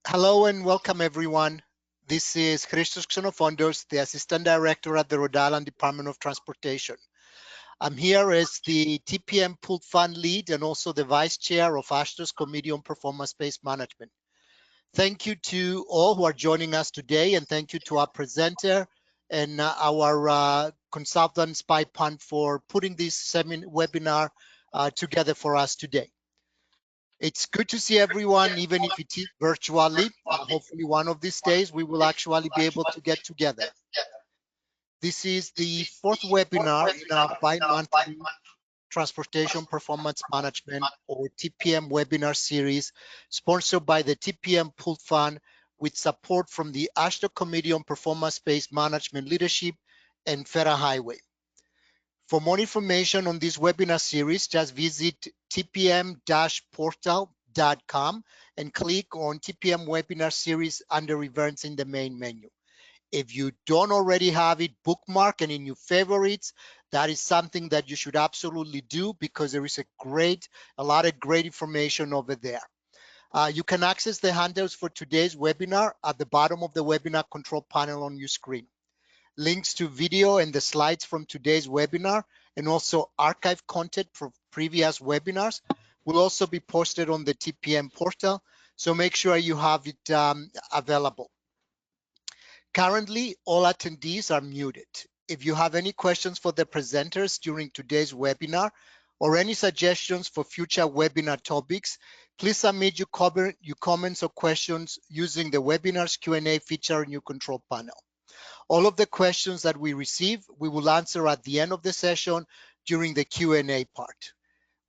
Hello and welcome everyone. This is Christos Xenofondos, the Assistant Director at the Rhode Island Department of Transportation. I'm here as the TPM Pooled Fund Lead and also the Vice Chair of AASHTO's Committee on Performance-Based Management. Thank you to all who are joining us today, and thank you to our presenter and our consultant SpyPond for putting this webinar together for us today. It's good to see everyone, even if it is virtually. Hopefully one of these days we will actually be able to get together. This is the fourth webinar in our bi-monthly Transportation Performance Management or TPM webinar series, sponsored by the TPM Pooled Fund with support from the AASHTO Committee on Performance-Based Management Leadership and FHWA. For more information on this webinar series, just visit tpm-portal.com and click on TPM webinar series under events in the main menu. If you don't already have it bookmarked and in your favorites, that is something that you should absolutely do because there is a lot of great information over there. You can access the handouts for today's webinar at the bottom of the webinar control panel on your screen. Links to video and the slides from today's webinar and also archive content from previous webinars will also be posted on the TPM portal, so make sure you have it available. Currently, all attendees are muted. If you have any questions for the presenters during today's webinar or any suggestions for future webinar topics, please submit your comments or questions using the webinar's Q&A feature in your control panel. All of the questions that we receive, we will answer at the end of the session during the Q&A part.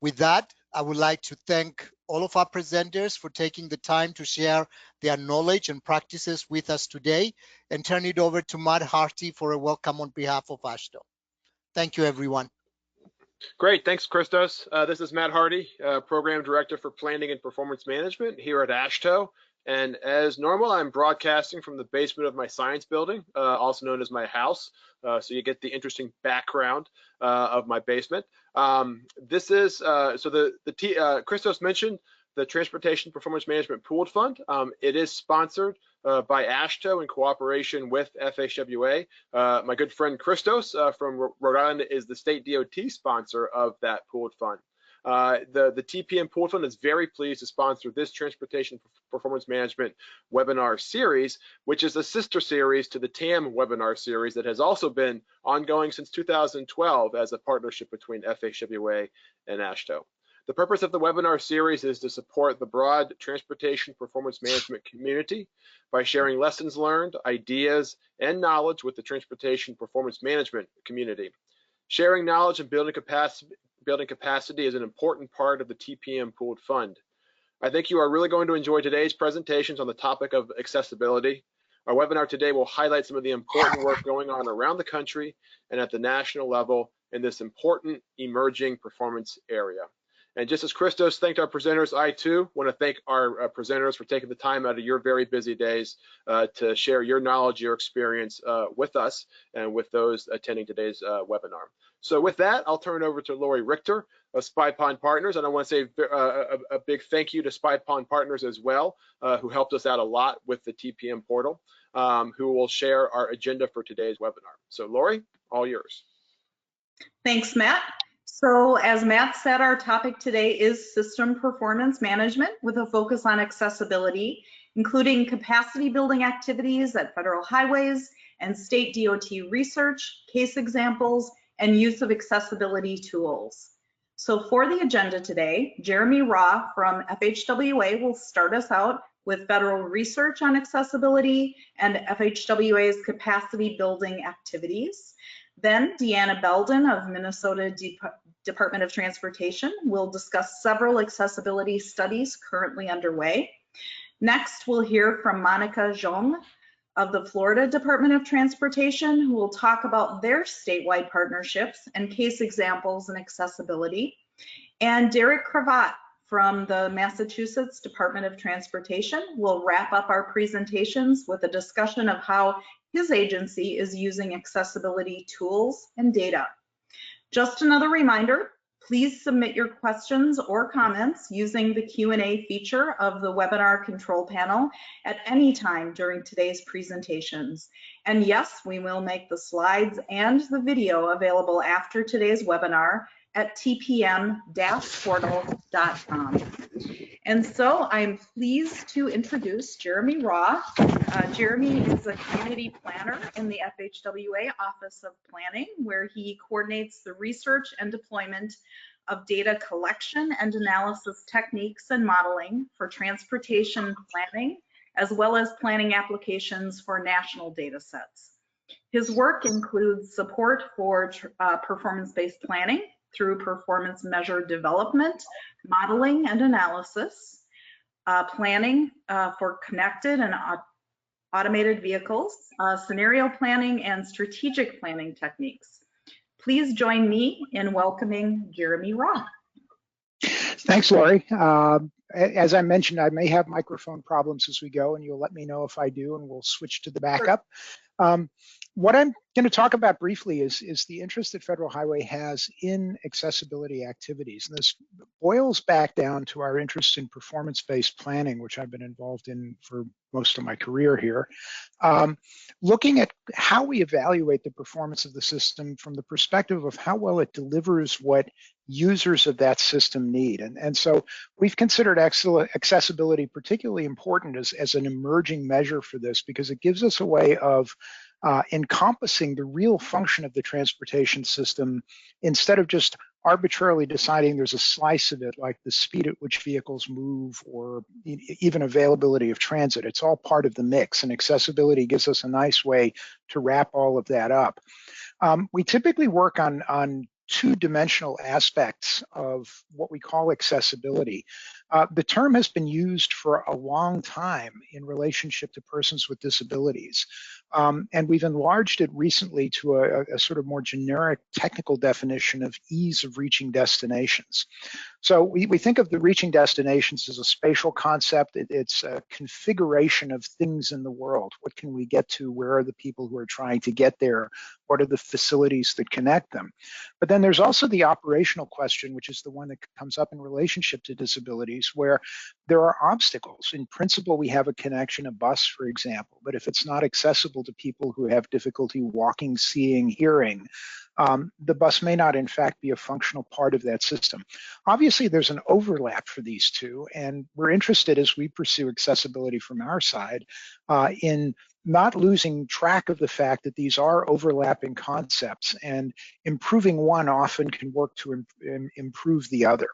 With that, I would like to thank all of our presenters for taking the time to share their knowledge and practices with us today, and turn it over to Matt Harty for a welcome on behalf of AASHTO. Thank you, everyone. Great, thanks, Christos. This is Matt Harty, Program Director for Planning and Performance Management here at AASHTO. And as normal, I'm broadcasting from the basement of my science building, also known as my house. So you get the interesting background of my basement. This is, Christos mentioned the Transportation Performance Management Pooled Fund. It is sponsored by AASHTO in cooperation with FHWA. My good friend Christos from Rhode Island is the state DOT sponsor of that pooled fund. The TPM Pooled Fund is very pleased to sponsor this Transportation Performance Management webinar series, which is a sister series to the TAM webinar series that has also been ongoing since 2012 as a partnership between FHWA and AASHTO. The purpose of the webinar series is to support the broad transportation performance management community by sharing lessons learned, ideas, and knowledge with the transportation performance management community. Sharing knowledge and building capacity is an important part of the TPM Pooled Fund. I think you are really going to enjoy today's presentations on the topic of accessibility. Our webinar today will highlight some of the important work going on around the country and at the national level in this important emerging performance area. And just as Christos thanked our presenters, I too want to thank our presenters for taking the time out of your very busy days to share your knowledge, your experience with us and with those attending today's webinar. So with that, I'll turn it over to Lori Richter of SpyPond Partners. And I want to say a big thank you to SpyPond Partners as well, who helped us out a lot with the TPM portal, who will share our agenda for today's webinar. So Lori, all yours. Thanks, Matt. So as Matt said, our topic today is system performance management with a focus on accessibility, including capacity building activities at federal highways and state DOT research, case examples, and use of accessibility tools. So for the agenda today, Jeremy Raw from FHWA will start us out with federal research on accessibility and FHWA's capacity building activities. Then Deanna Belden of Minnesota Department of Transportation will discuss several accessibility studies currently underway. Next, we'll hear from Monica Zhong of the Florida Department of Transportation, who will talk about their statewide partnerships and case examples in accessibility. And Derek Cravat from the Massachusetts Department of Transportation will wrap up our presentations with a discussion of how his agency is using accessibility tools and data. Just another reminder, Please submit your questions or comments using the Q&A feature of the webinar control panel at any time during today's presentations. And yes, we will make the slides and the video available after today's webinar at tpm-portal.com. And so I'm pleased to introduce Jeremy Raw. Jeremy is a community planner in the FHWA Office of Planning, where he coordinates the research and deployment of data collection and analysis techniques and modeling for transportation planning, as well as planning applications for national data sets. His work includes support for performance-based planning through performance measure development, modeling and analysis, planning for connected and automated vehicles, scenario planning, and strategic planning techniques. Please join me in welcoming Jeremy Raw. Thanks, Lori. As I mentioned, I may have microphone problems as we go, and you'll let me know if I do, and we'll switch to the backup. What I'm going to talk about briefly is the interest that Federal Highway has in accessibility activities. And this boils back down to our interest in performance-based planning, which I've been involved in for most of my career here. Looking at how we evaluate the performance of the system from the perspective of how well it delivers what users of that system need. And so we've considered accessibility particularly important as an emerging measure for this, because it gives us a way of encompassing the real function of the transportation system instead of just arbitrarily deciding there's a slice of it, like the speed at which vehicles move or even availability of transit. It's all part of the mix, and accessibility gives us a nice way to wrap all of that up. We typically work on two-dimensional aspects of what we call accessibility. The term has been used for a long time in relationship to persons with disabilities. And we've enlarged it recently to a sort of more generic technical definition of ease of reaching destinations. So we think of the reaching destinations as a spatial concept. It's a configuration of things in the world. What can we get to? Where are the people who are trying to get there? What are the facilities that connect them? But then there's also the operational question, which is the one that comes up in relationship to disabilities, where there are obstacles. In principle, we have a connection, a bus, for example, but if it's not accessible to people who have difficulty walking, seeing, hearing, the bus may not, in fact, be a functional part of that system. Obviously, there's an overlap for these two, and we're interested, as we pursue accessibility from our side, in not losing track of the fact that these are overlapping concepts, and improving one often can work to improve the other.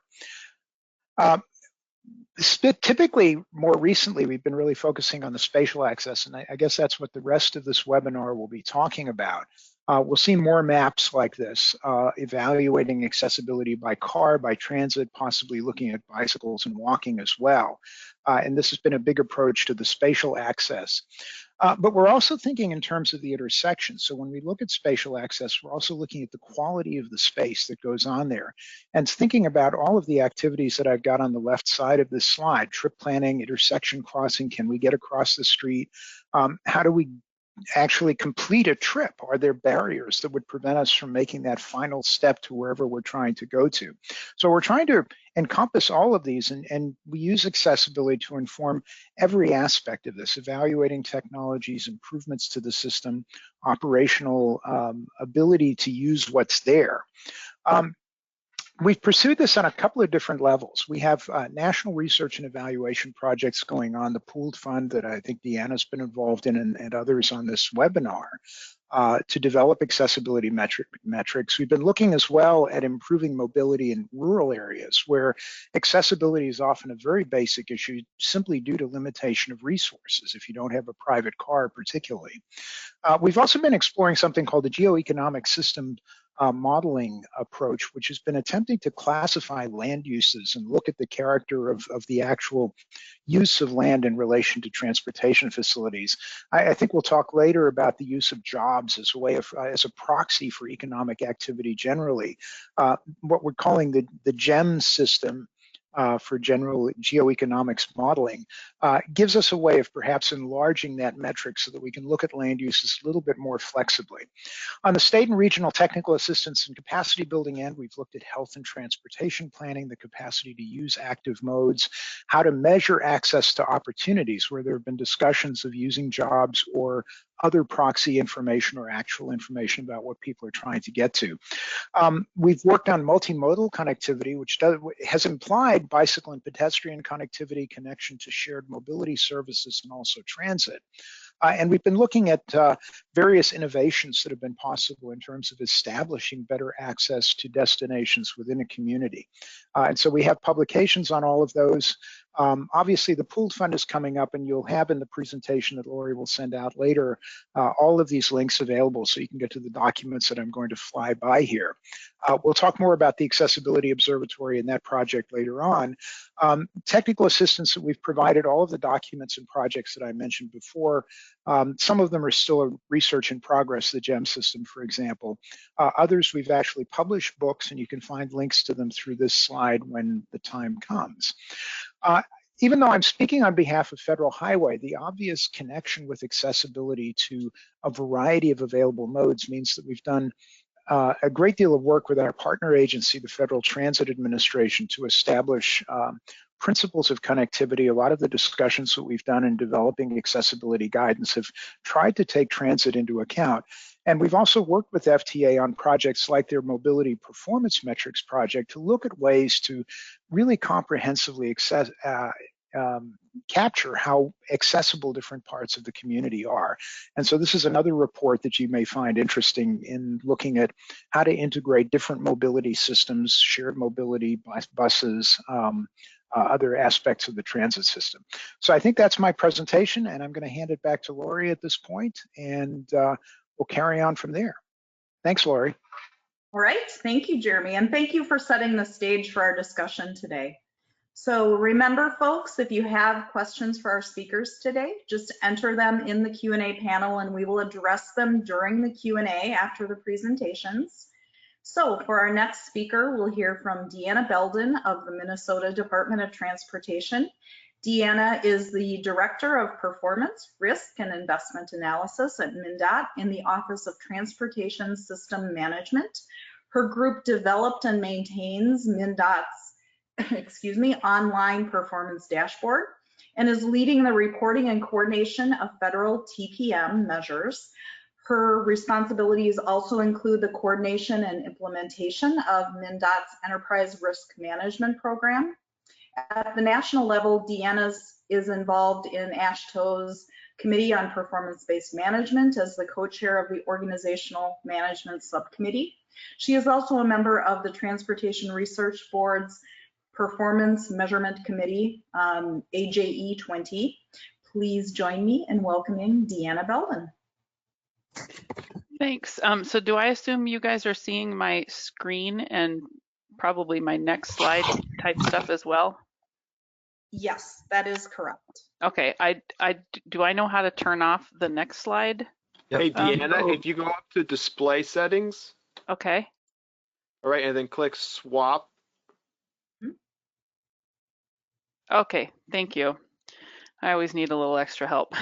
Typically, more recently, we've been really focusing on the spatial access, and I guess that's what the rest of this webinar will be talking about. We'll see more maps like this, evaluating accessibility by car, by transit, possibly looking at bicycles and walking as well. And this has been a big approach to the spatial access. But we're also thinking in terms of the intersection. So when we look at spatial access, we're also looking at the quality of the space that goes on there, and thinking about all of the activities that I've got on the left side of this slide: trip planning, intersection crossing, can we get across the street? How do we actually complete a trip? Are there barriers that would prevent us from making that final step to wherever we're trying to go to? So we're trying to encompass all of these, and we use accessibility to inform every aspect of this, evaluating technologies, improvements to the system, operational ability to use what's there. We've pursued this on a couple of different levels. We have national research and evaluation projects going on, the pooled fund that I think Deanna's been involved in, and others on this webinar, to develop accessibility metrics. We've been looking as well at improving mobility in rural areas where accessibility is often a very basic issue simply due to limitation of resources, if you don't have a private car particularly. We've also been exploring something called the geoeconomic system modeling approach, which has been attempting to classify land uses and look at the character of the actual use of land in relation to transportation facilities. I think we'll talk later about the use of jobs as a way of, as a proxy for economic activity generally. What we're calling the GEM system for general geoeconomics modeling, gives us a way of perhaps enlarging that metric so that we can look at land uses a little bit more flexibly. On the state and regional technical assistance and capacity building end, we've looked at health and transportation planning, the capacity to use active modes, how to measure access to opportunities where there have been discussions of using jobs or other proxy information or actual information about what people are trying to get to. We've worked on multimodal connectivity, which has implied bicycle and pedestrian connectivity, connection to shared mobility services, and also transit. And we've been looking at various innovations that have been possible in terms of establishing better access to destinations within a community. And so we have publications on all of those. Obviously, the pooled fund is coming up, and you'll have in the presentation that Lori will send out later all of these links available so you can get to the documents that I'm going to fly by here. We'll talk more about the Accessibility Observatory and that project later on. Technical assistance that we've provided, all of the documents and projects that I mentioned before, some of them are still a research in progress, the GEM system, for example. Others we've actually published books, and you can find links to them through this slide when the time comes. Even though I'm speaking on behalf of Federal Highway, the obvious connection with accessibility to a variety of available modes means that we've done a great deal of work with our partner agency, the Federal Transit Administration, to establish principles of connectivity. A lot of the discussions that we've done in developing accessibility guidance have tried to take transit into account. And we've also worked with FTA on projects like their Mobility Performance Metrics project to look at ways to really comprehensively capture how accessible different parts of the community are. And so this is another report that you may find interesting in looking at how to integrate different mobility systems, shared mobility, buses, other aspects of the transit system. So I think that's my presentation, and I'm going to hand it back to Lori at this point, and we'll carry on from there. Thanks, Lori. All right, thank you, Jeremy, and thank you for setting the stage for our discussion today. So remember, folks, if you have questions for our speakers today, just enter them in the Q&A panel and we will address them during the Q&A after the presentations. So for our next speaker, we'll hear from Deanna Belden of the Minnesota Department of Transportation. Deanna is the Director of Performance, Risk, and Investment Analysis at MnDOT in the Office of Transportation System Management. Her group developed and maintains MnDOT's online performance dashboard and is leading the reporting and coordination of federal TPM measures. Her responsibilities also include the coordination and implementation of MnDOT's Enterprise Risk Management Program. At the national level, Deanna is involved in AASHTO's Committee on Performance-Based Management as the co-chair of the Organizational Management Subcommittee. She is also a member of the Transportation Research Board's Performance Measurement Committee, AJE 20. Please join me in welcoming Deanna Belden. Thanks. So do I assume you guys are seeing my screen and probably my next slide type stuff as well? Yes, that is correct. Okay. Do I know how to turn off the next slide? Hey, Deanna, if you go up to display settings. Okay. All right, and then click swap. Okay, thank you. I always need a little extra help.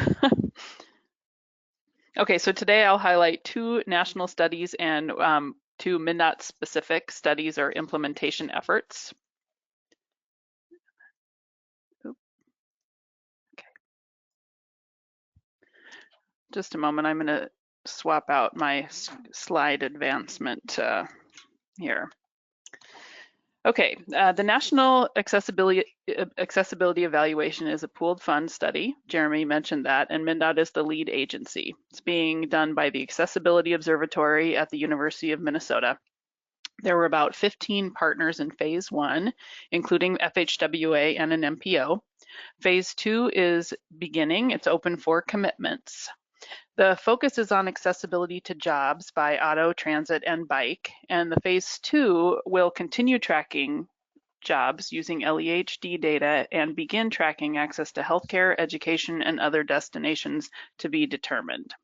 Okay, so today I'll highlight 2 national studies and 2 MnDOT specific studies or implementation efforts. Okay. Just a moment, I'm going to swap out my slide advancement here. Okay, the National Accessibility Evaluation is a pooled fund study. Jeremy mentioned that, and MnDOT is the lead agency. It's being done by the Accessibility Observatory at the University of Minnesota. There were about 15 partners in phase 1, including FHWA and an MPO. Phase 2 is beginning. It's open for commitments. The focus is on accessibility to jobs by auto, transit, and bike, and the phase 2 will continue tracking jobs using LEHD data and begin tracking access to healthcare, education, and other destinations to be determined.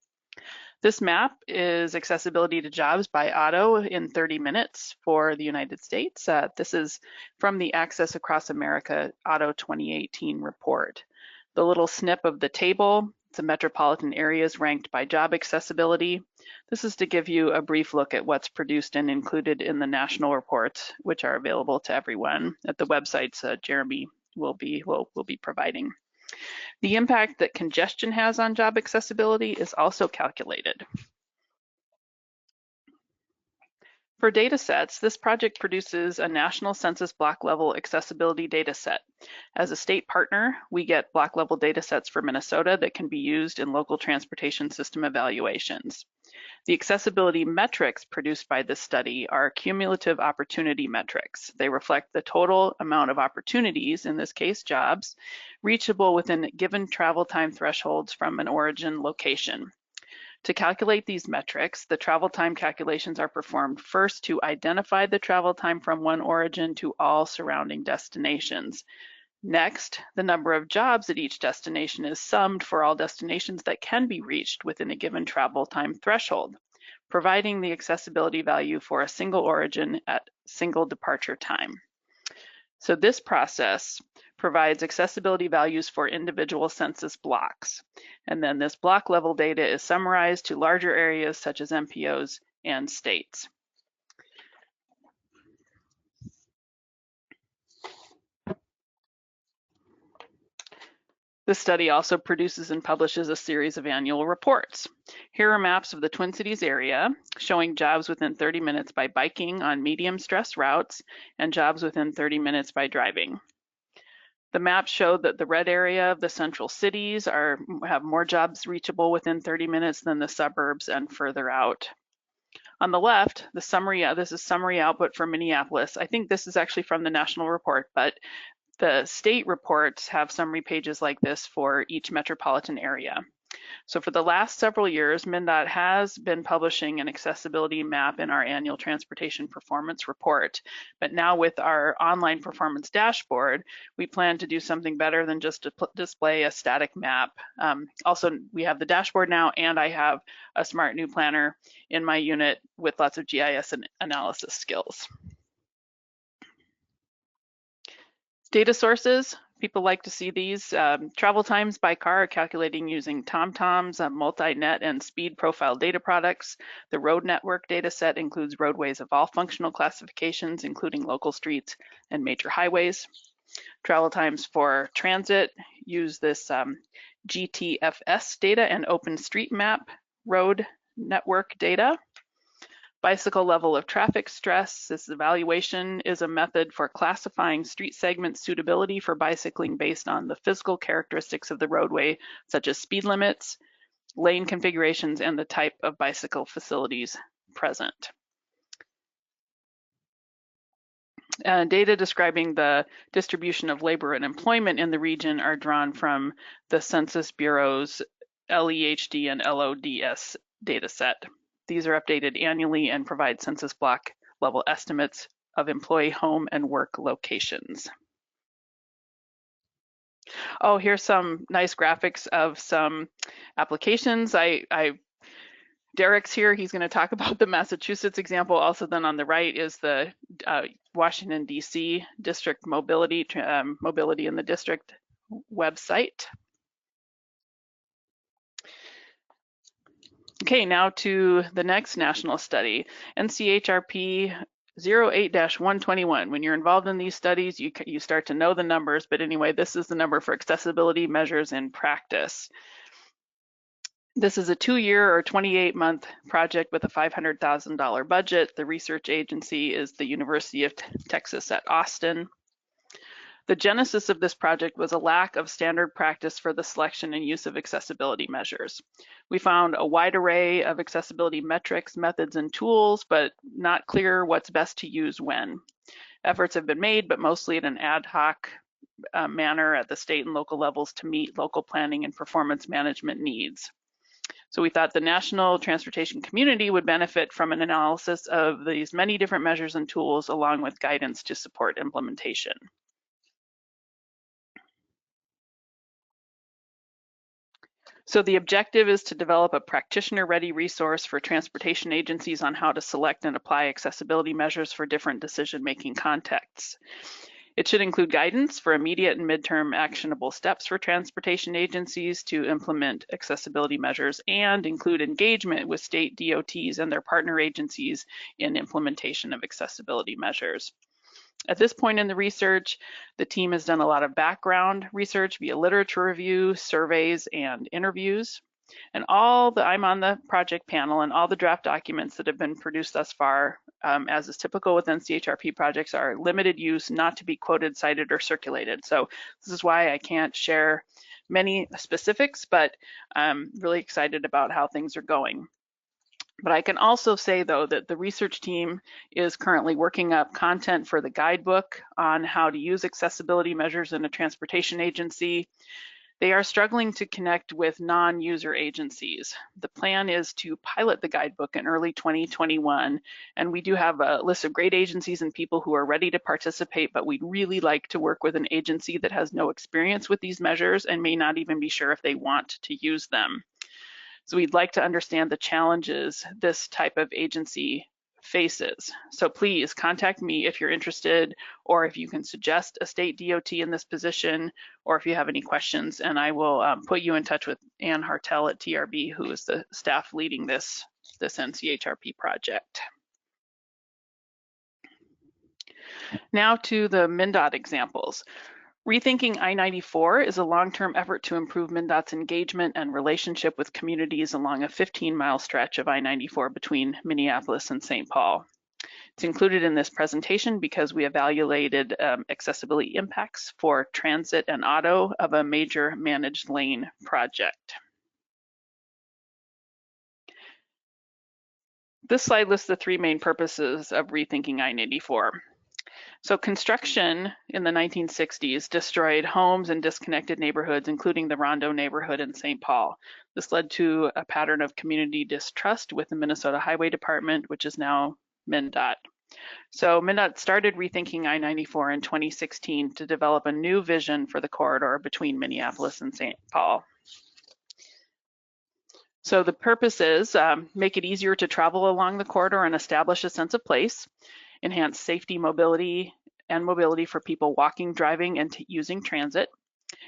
This map is accessibility to jobs by auto in 30 minutes for the United States. This is from the Access Across America Auto 2018 report. The little snip of the table, the metropolitan areas ranked by job accessibility. This is to give you a brief look at what's produced and included in the national reports, which are available to everyone at the websites Jeremy will be providing. The impact that congestion has on job accessibility is also calculated. For data sets, this project produces a national census block level accessibility data set. As a state partner, we get block level data sets for Minnesota that can be used in local transportation system evaluations. The accessibility metrics produced by this study are cumulative opportunity metrics. They reflect the total amount of opportunities, in this case jobs, reachable within given travel time thresholds from an origin location. To calculate these metrics, the travel time calculations are performed first to identify the travel time from one origin to all surrounding destinations. Next, the number of jobs at each destination is summed for all destinations that can be reached within a given travel time threshold, providing the accessibility value for a single origin at single departure time. So this process provides accessibility values for individual census blocks. And then this block level data is summarized to larger areas such as MPOs and states. This study also produces and publishes a series of annual reports. Here are maps of the Twin Cities area showing jobs within 30 minutes by biking on medium stress routes and jobs within 30 minutes by driving. The maps show that the red area of the central cities have more jobs reachable within 30 minutes than the suburbs and further out. On the left, the summary, this is summary output for Minneapolis. I think this is actually from the national report, but the state reports have summary pages like this for each metropolitan area. So for the last several years, MnDOT has been publishing an accessibility map in our annual transportation performance report. But now with our online performance dashboard, we plan to do something better than just to display a static map. Also, we have the dashboard now, and I have a smart new planner in my unit with lots of GIS and analysis skills. Data sources, people like to see these. Travel times by car are calculating using TomTom's multi-net and speed profile data products. The road network data set includes roadways of all functional classifications, including local streets and major highways. Travel times for transit use this GTFS data and OpenStreetMap road network data. Bicycle level of traffic stress. This evaluation is a method for classifying street segment suitability for bicycling based on the physical characteristics of the roadway, such as speed limits, lane configurations, and the type of bicycle facilities present. Data describing the distribution of labor and employment in the region are drawn from the Census Bureau's LEHD and LODS data set. These are updated annually and provide census block level estimates of employee home and work locations. Oh, here's some nice graphics of some applications. Derek's here, he's going to talk about the Massachusetts example. Also then on the right is the Washington, D.C. district mobility, mobility in the district website. Okay, now to the next national study, NCHRP 08-121. When you're involved in these studies, you start to know the numbers, but anyway, this is the number for accessibility measures in practice. This is a 2-year or 28-month project with a $500,000 budget. The research agency is the University of Texas at Austin. The genesis of this project was a lack of standard practice for the selection and use of accessibility measures. We found a wide array of accessibility metrics, methods, and tools, but not clear what's best to use when. Efforts have been made, but mostly in an ad hoc manner at the state and local levels to meet local planning and performance management needs. So we thought the national transportation community would benefit from an analysis of these many different measures and tools along with guidance to support implementation. So the objective is to develop a practitioner-ready resource for transportation agencies on how to select and apply accessibility measures for different decision-making contexts. It should include guidance for immediate and midterm actionable steps for transportation agencies to implement accessibility measures and include engagement with state DOTs and their partner agencies in implementation of accessibility measures. At this point in the research, the team has done a lot of background research via literature review, surveys, and interviews. And I'm on the project panel, and all the draft documents that have been produced thus far, as is typical with NCHRP projects, are limited use, not to be quoted, cited, or circulated. So this is why I can't share many specifics, but I'm really excited about how things are going. But I can also say, though, that the research team is currently working up content for the guidebook on how to use accessibility measures in a transportation agency. They are struggling to connect with non-user agencies. The plan is to pilot the guidebook in early 2021, and we do have a list of great agencies and people who are ready to participate, but we'd really like to work with an agency that has no experience with these measures and may not even be sure if they want to use them. So we'd like to understand the challenges this type of agency faces. So please contact me if you're interested, or if you can suggest a state DOT in this position, or if you have any questions, and I will put you in touch with Ann Hartel at TRB, who is the staff leading this NCHRP project. Now to the MnDOT examples. Rethinking I-94 is a long-term effort to improve MnDOT's engagement and relationship with communities along a 15-mile stretch of I-94 between Minneapolis and St. Paul. It's included in this presentation because we evaluated accessibility impacts for transit and auto of a major managed lane project. This slide lists the three main purposes of rethinking I-94. So construction in the 1960s destroyed homes and disconnected neighborhoods, including the Rondo neighborhood in St. Paul. This led to a pattern of community distrust with the Minnesota Highway Department, which is now MnDOT. So MnDOT started rethinking I-94 in 2016 to develop a new vision for the corridor between Minneapolis and St. Paul. So the purpose is make it easier to travel along the corridor and establish a sense of place, enhance safety, mobility for people walking, driving, and using transit,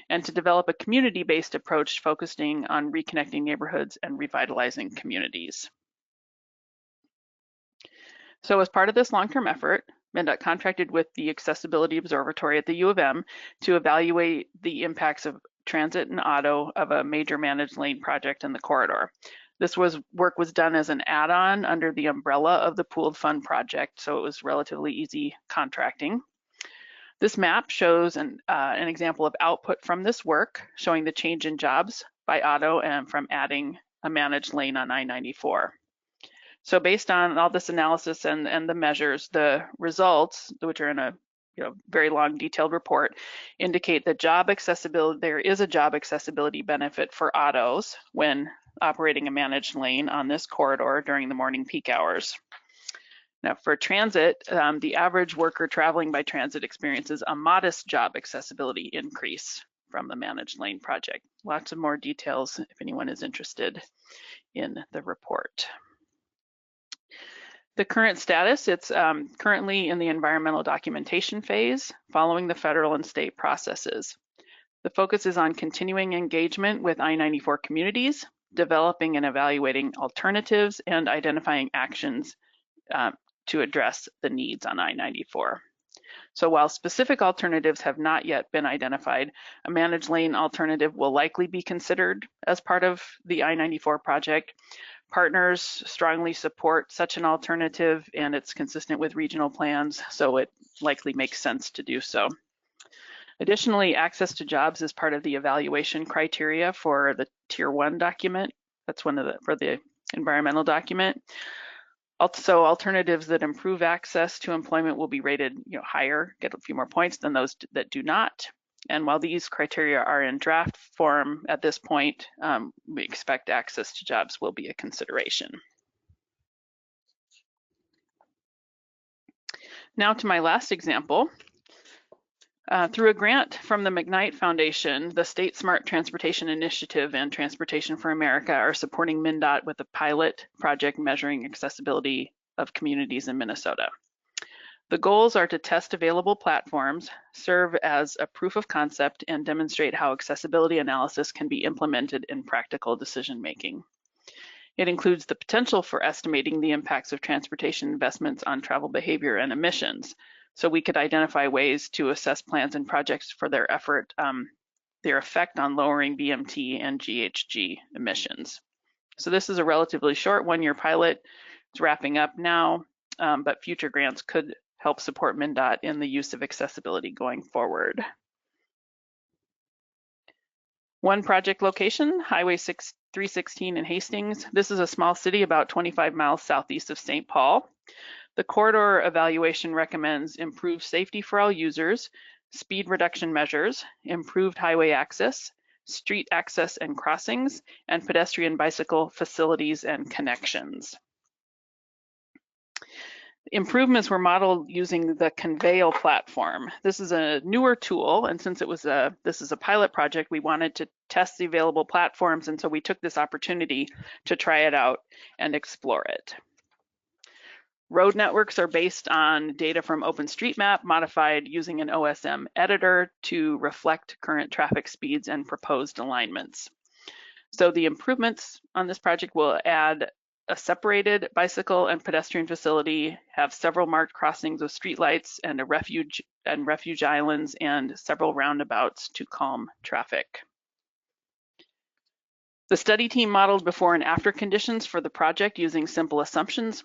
and to develop a community-based approach focusing on reconnecting neighborhoods and revitalizing communities. So as part of this long-term effort, MnDOT contracted with the Accessibility Observatory at the U of M to evaluate the impacts of transit and auto of a major managed lane project in the corridor. This work was done as an add-on under the umbrella of the pooled fund project, so it was relatively easy contracting. This map shows an example of output from this work, showing the change in jobs by auto and from adding a managed lane on I-94. So based on all this analysis and the measures, the results, which are in a very long detailed report, indicate that there is a job accessibility benefit for autos when operating a managed lane on this corridor during the morning peak hours. Now for transit, the average worker traveling by transit experiences a modest job accessibility increase from the managed lane project. Lots of more details if anyone is interested in the report. The current status, it's currently in the environmental documentation phase following the federal and state processes. The focus is on continuing engagement with I-94 communities, developing and evaluating alternatives, and identifying actions to address the needs on I-94. So while specific alternatives have not yet been identified, a managed lane alternative will likely be considered as part of the I-94 project. Partners strongly support such an alternative, and it's consistent with regional plans, so it likely makes sense to do so. Additionally, access to jobs is part of the evaluation criteria for the Tier 1 document. That's for the environmental document. Also, alternatives that improve access to employment will be rated higher, get a few more points than those that do not. And while these criteria are in draft form at this point, we expect access to jobs will be a consideration. Now to my last example. Through a grant from the McKnight Foundation, the State Smart Transportation Initiative and Transportation for America are supporting MnDOT with a pilot project measuring accessibility of communities in Minnesota. The goals are to test available platforms, serve as a proof of concept, and demonstrate how accessibility analysis can be implemented in practical decision making. It includes the potential for estimating the impacts of transportation investments on travel behavior and emissions. So we could identify ways to assess plans and projects for their effect on lowering BMT and GHG emissions. So this is a relatively short one-year pilot. It's wrapping up now, but future grants could help support MnDOT in the use of accessibility going forward. One project location, Highway 316 in Hastings. This is a small city about 25 miles southeast of St. Paul. The corridor evaluation recommends improved safety for all users, speed reduction measures, improved highway access, street access and crossings, and pedestrian bicycle facilities and connections. Improvements were modeled using the Conveil platform. This is a newer tool, and since this is a pilot project, we wanted to test the available platforms, and so we took this opportunity to try it out and explore it. Road networks are based on data from OpenStreetMap, modified using an OSM editor to reflect current traffic speeds and proposed alignments. So the improvements on this project will add a separated bicycle and pedestrian facility, have several marked crossings with streetlights and refuge islands and several roundabouts to calm traffic. The study team modeled before and after conditions for the project using simple assumptions.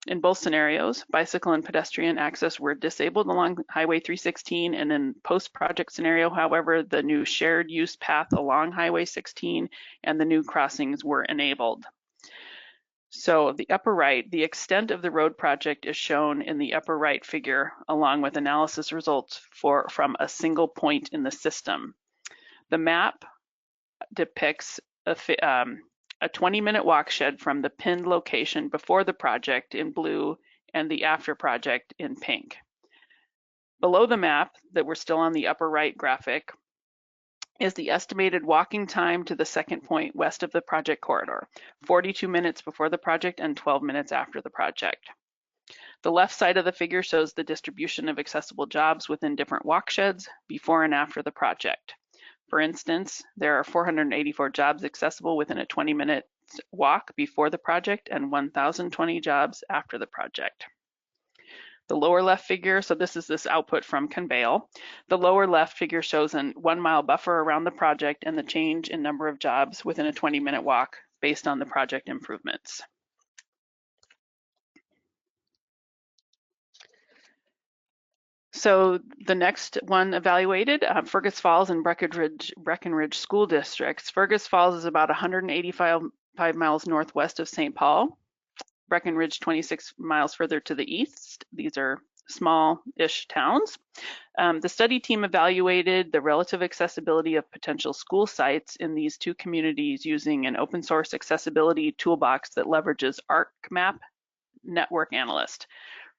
In both scenarios, bicycle and pedestrian access were disabled along Highway 316, and in post-project scenario, however, the new shared use path along Highway 16 and the new crossings were enabled. So the upper right, the extent of the road project is shown in the upper right figure, along with analysis results from a single point in the system. The map depicts a 20-minute walk shed from the pinned location before the project in blue and the after project in pink. Below the map that we're still on the upper right graphic is the estimated walking time to the second point west of the project corridor, 42 minutes before the project and 12 minutes after the project. The left side of the figure shows the distribution of accessible jobs within different walk sheds before and after the project. For instance, there are 484 jobs accessible within a 20-minute walk before the project and 1,020 jobs after the project. The lower left figure, so this is this output from Conveil. The lower left figure shows a 1-mile buffer around the project and the change in number of jobs within a 20-minute walk based on the project improvements. So the next one evaluated, Fergus Falls and Breckenridge school districts. Fergus Falls is about 185 miles northwest of St. Paul. Breckenridge 26 miles further to the east. These are small-ish towns. The study team evaluated the relative accessibility of potential school sites in these two communities using an open source accessibility toolbox that leverages ArcMap Network Analyst.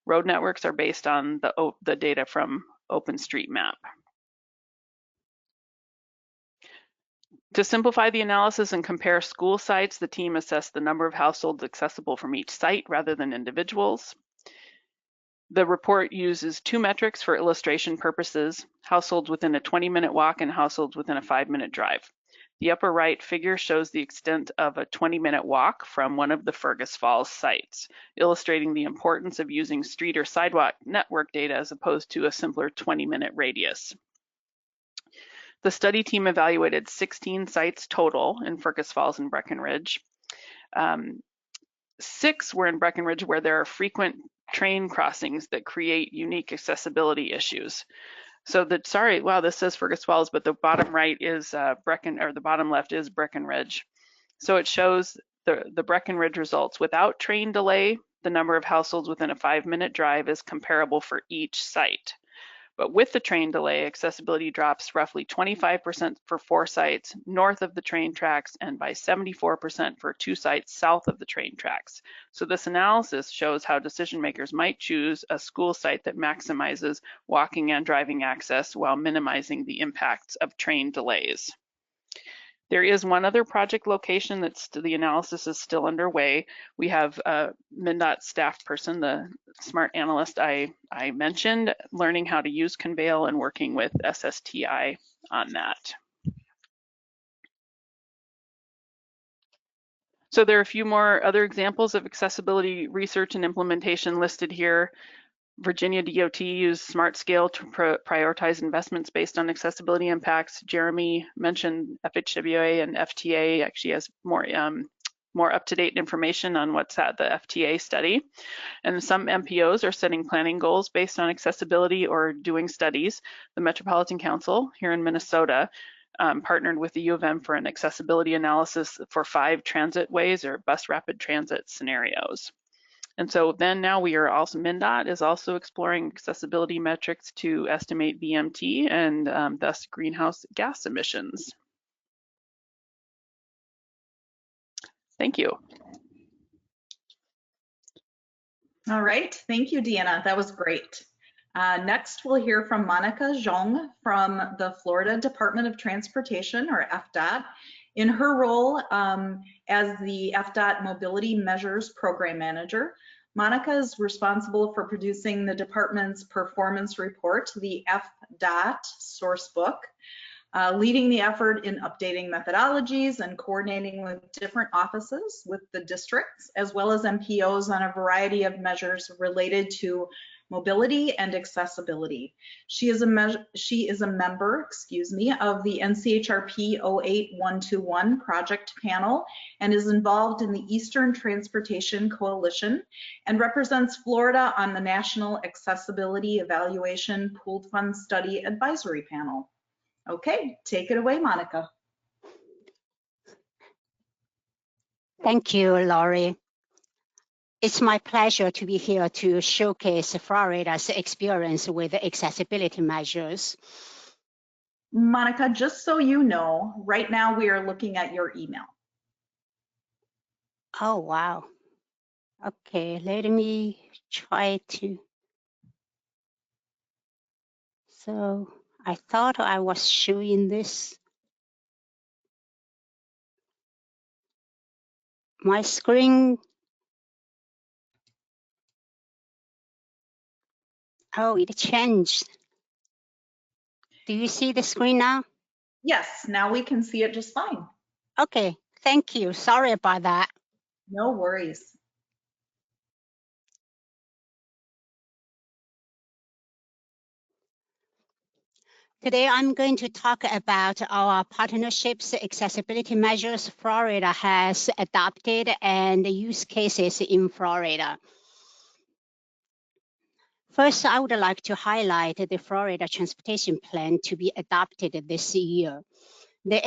Road networks are based on the data from OpenStreetMap. To simplify the analysis and compare school sites, the team assessed the number of households accessible from each site rather than individuals. The report uses two metrics for illustration purposes: households within a 20-minute walk and households within a 5-minute drive. The upper right figure shows the extent of a 20-minute walk from one of the Fergus Falls sites, illustrating the importance of using street or sidewalk network data as opposed to a simpler 20-minute radius. The study team evaluated 16 sites total in Fergus Falls and Breckenridge. 6 were in Breckenridge where there are frequent train crossings that create unique accessibility issues. So this says Fergus Falls, but the bottom right is the bottom left is Breckenridge. So it shows the Breckenridge results. Without train delay, the number of households within a 5-minute drive is comparable for each site. But with the train delay, accessibility drops roughly 25% for 4 sites north of the train tracks and by 74% for 2 sites south of the train tracks. So this analysis shows how decision makers might choose a school site that maximizes walking and driving access while minimizing the impacts of train delays. There is one other project location that's the analysis is still underway. We have a MnDOT staff person, the smart analyst I mentioned, learning how to use Conveil and working with SSTI on that. So there are a few more other examples of accessibility research and implementation listed here. Virginia DOT used Smart Scale to prioritize investments based on accessibility impacts. Jeremy mentioned FHWA and FTA actually has more up-to-date information on what's at the FTA study. And some MPOs are setting planning goals based on accessibility or doing studies. The Metropolitan Council here in Minnesota partnered with the U of M for an accessibility analysis for 5 transit ways or bus rapid transit scenarios. And so then now we are also, MnDOT is also exploring accessibility metrics to estimate VMT and thus greenhouse gas emissions. Thank you. All right, thank you, Deanna. That was great. Next, we'll hear from Monica Zhong from the Florida Department of Transportation, or FDOT. In her role as the FDOT Mobility Measures Program Manager, Monica is responsible for producing the department's performance report, the FDOT Sourcebook, leading the effort in updating methodologies and coordinating with different offices with the districts, as well as MPOs on a variety of measures related to mobility and accessibility. She is a member, of the NCHRP 08121 project panel and is involved in the Eastern Transportation Coalition and represents Florida on the National Accessibility Evaluation Pooled Fund Study Advisory Panel. Okay, take it away, Monica. Thank you, Laurie. It's my pleasure to be here to showcase Florida's experience with accessibility measures. Monica, just so you know, right now we are looking at your email. Oh, wow. Okay, let me try to. So I thought I was showing this. My screen. Oh, it changed. Do you see the screen now? Yes, now we can see it just fine. Okay, thank you. Sorry about that. No worries. Today, I'm going to talk about our partnerships, accessibility measures Florida has adopted, and use cases in Florida. First, I would like to highlight the Florida Transportation Plan to be adopted this year. The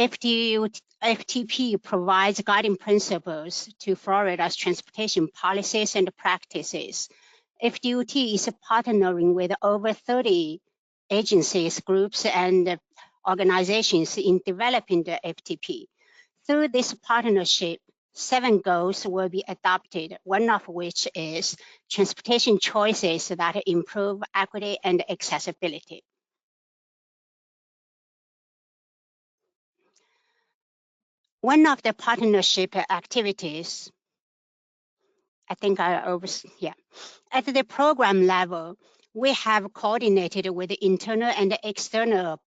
FTP provides guiding principles to Florida's transportation policies and practices. FDOT is partnering with over 30 agencies, groups, and organizations in developing the FTP. Through this partnership, 7 goals will be adopted, one of which is transportation choices that improve equity and accessibility. One of the partnership activities, at the program level, we have coordinated with the internal and external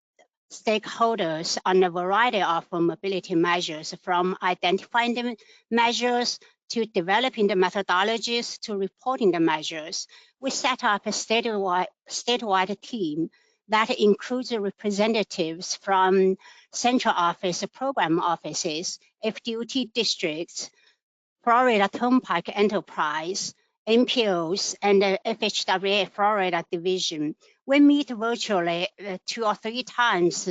stakeholders on a variety of mobility measures, from identifying the measures to developing the methodologies to reporting the measures. We set up a statewide team that includes representatives from central office, program offices, FDOT districts, Florida Turnpike Enterprise, MPOs, and the FHWA Florida Division. We meet virtually 2 or 3 times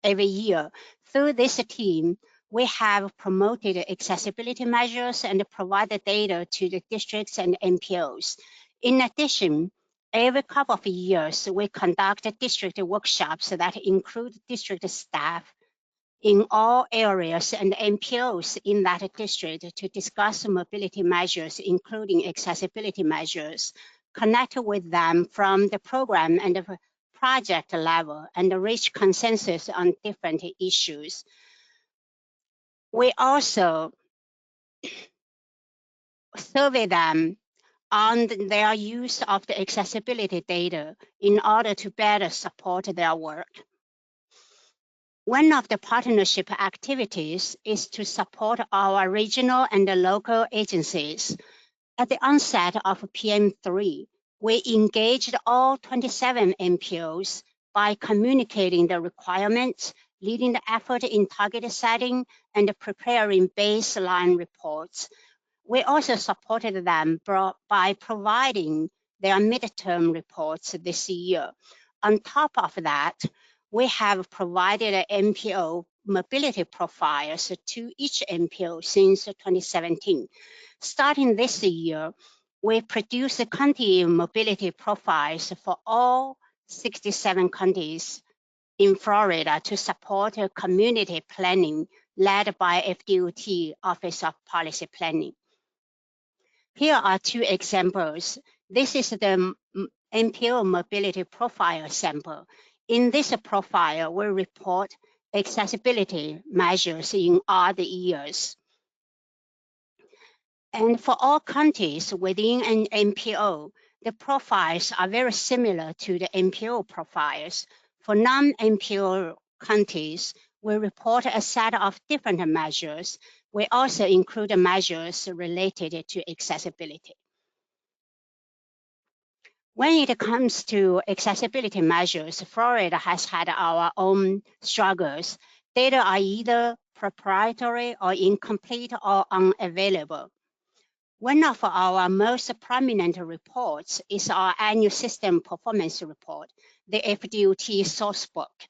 every year. Through this team, we have promoted accessibility measures and provided data to the districts and MPOs. In addition, every couple of years, we conduct district workshops that include district staff in all areas and MPOs in that district to discuss mobility measures, including accessibility measures, connect with them from the program and the project level, and reach consensus on different issues. We also survey them on their use of the accessibility data in order to better support their work. One of the partnership activities is to support our regional and local agencies. At the onset of PM3, we engaged all 27 MPOs by communicating the requirements, leading the effort in target setting, and preparing baseline reports. We also supported them by providing their midterm reports this year. On top of that, we have provided MPO mobility profiles to each MPO since 2017. Starting this year, we produce county mobility profiles for all 67 counties in Florida to support community planning led by FHWA Office of Policy Planning. Here are two examples. This is the MPO mobility profile sample. In this profile, we report accessibility measures in odd years. And for all counties within an MPO, the profiles are very similar to the MPO profiles. For non-MPO counties, we report a set of different measures. We also include measures related to accessibility. When it comes to accessibility measures, Florida has had our own struggles. Data are either proprietary or incomplete or unavailable. One of our most prominent reports is our annual system performance report, the FHWA sourcebook.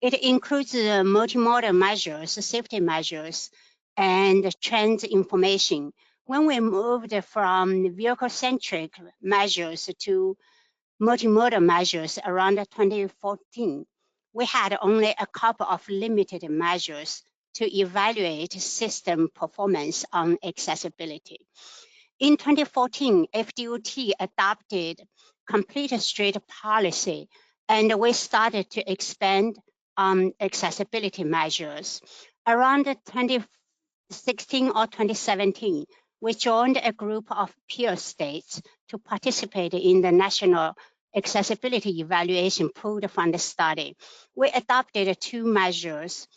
It includes multimodal measures, safety measures, and trends information. When we moved from vehicle-centric measures to multimodal measures around 2014, we had only a couple of limited measures to evaluate system performance on accessibility. In 2014, FHWA adopted complete street policy, and we started to expand on accessibility measures. Around 2016 or 2017, we joined a group of peer states to participate in the National Accessibility Evaluation Pooled Fund Study. We adopted two measures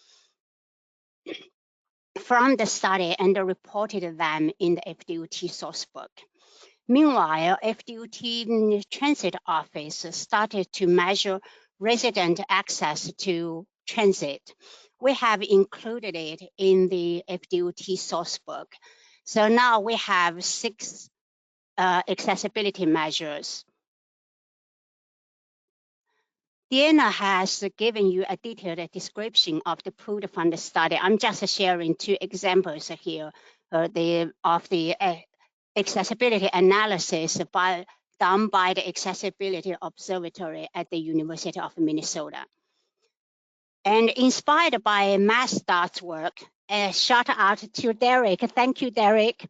from the study and reported them in the FHWA sourcebook. Meanwhile, FHWA Transit Office started to measure resident access to transit. We have included it in the FHWA sourcebook. So now we have 6 accessibility measures. Deanna has given you a detailed description of the pooled fund study. I'm just sharing 2 examples here of the accessibility analysis done by the Accessibility Observatory at the University of Minnesota. And inspired by MassDOT's work, a shout out to Derek. Thank you, Derek.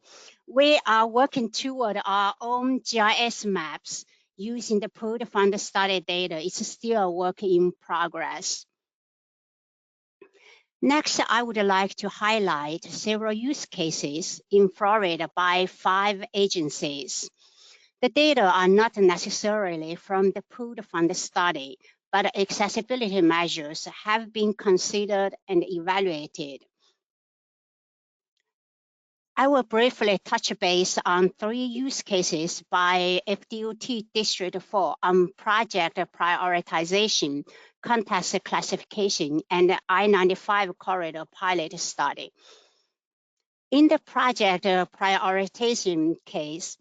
We are working toward our own GIS maps using the pooled fund study data. It's still a work in progress. Next, I would like to highlight several use cases in Florida by 5 agencies. The data are not necessarily from the pooled fund study, but accessibility measures have been considered and evaluated. I will briefly touch base on 3 use cases by FHWA District 4 on project prioritization, context classification, and I-95 corridor pilot study. In the project prioritization case,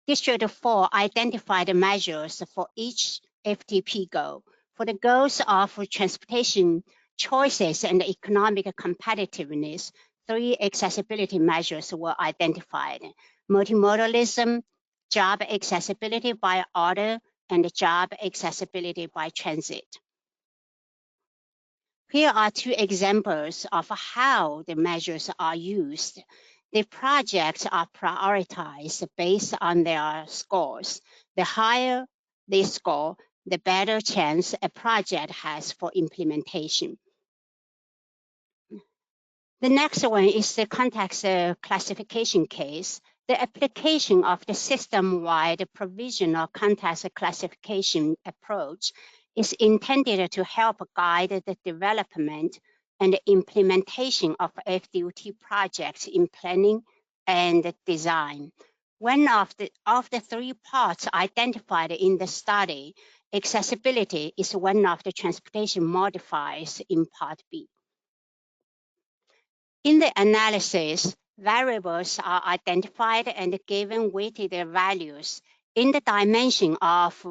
District 4 identified measures for each FTP goal. For the goals of transportation choices and economic competitiveness, 3 accessibility measures were identified: multimodalism, job accessibility by order, and job accessibility by transit. Here are two examples of how the measures are used. The projects are prioritized based on their scores. The higher they score, the better chance a project has for implementation. The next one is the context classification case. The application of the system-wide provisional context classification approach is intended to help guide the development and implementation of FDOT projects in planning and design. One of the three parts identified in the study, accessibility is one of the transportation modifiers in Part B. In the analysis, variables are identified and given weighted values. In the dimension of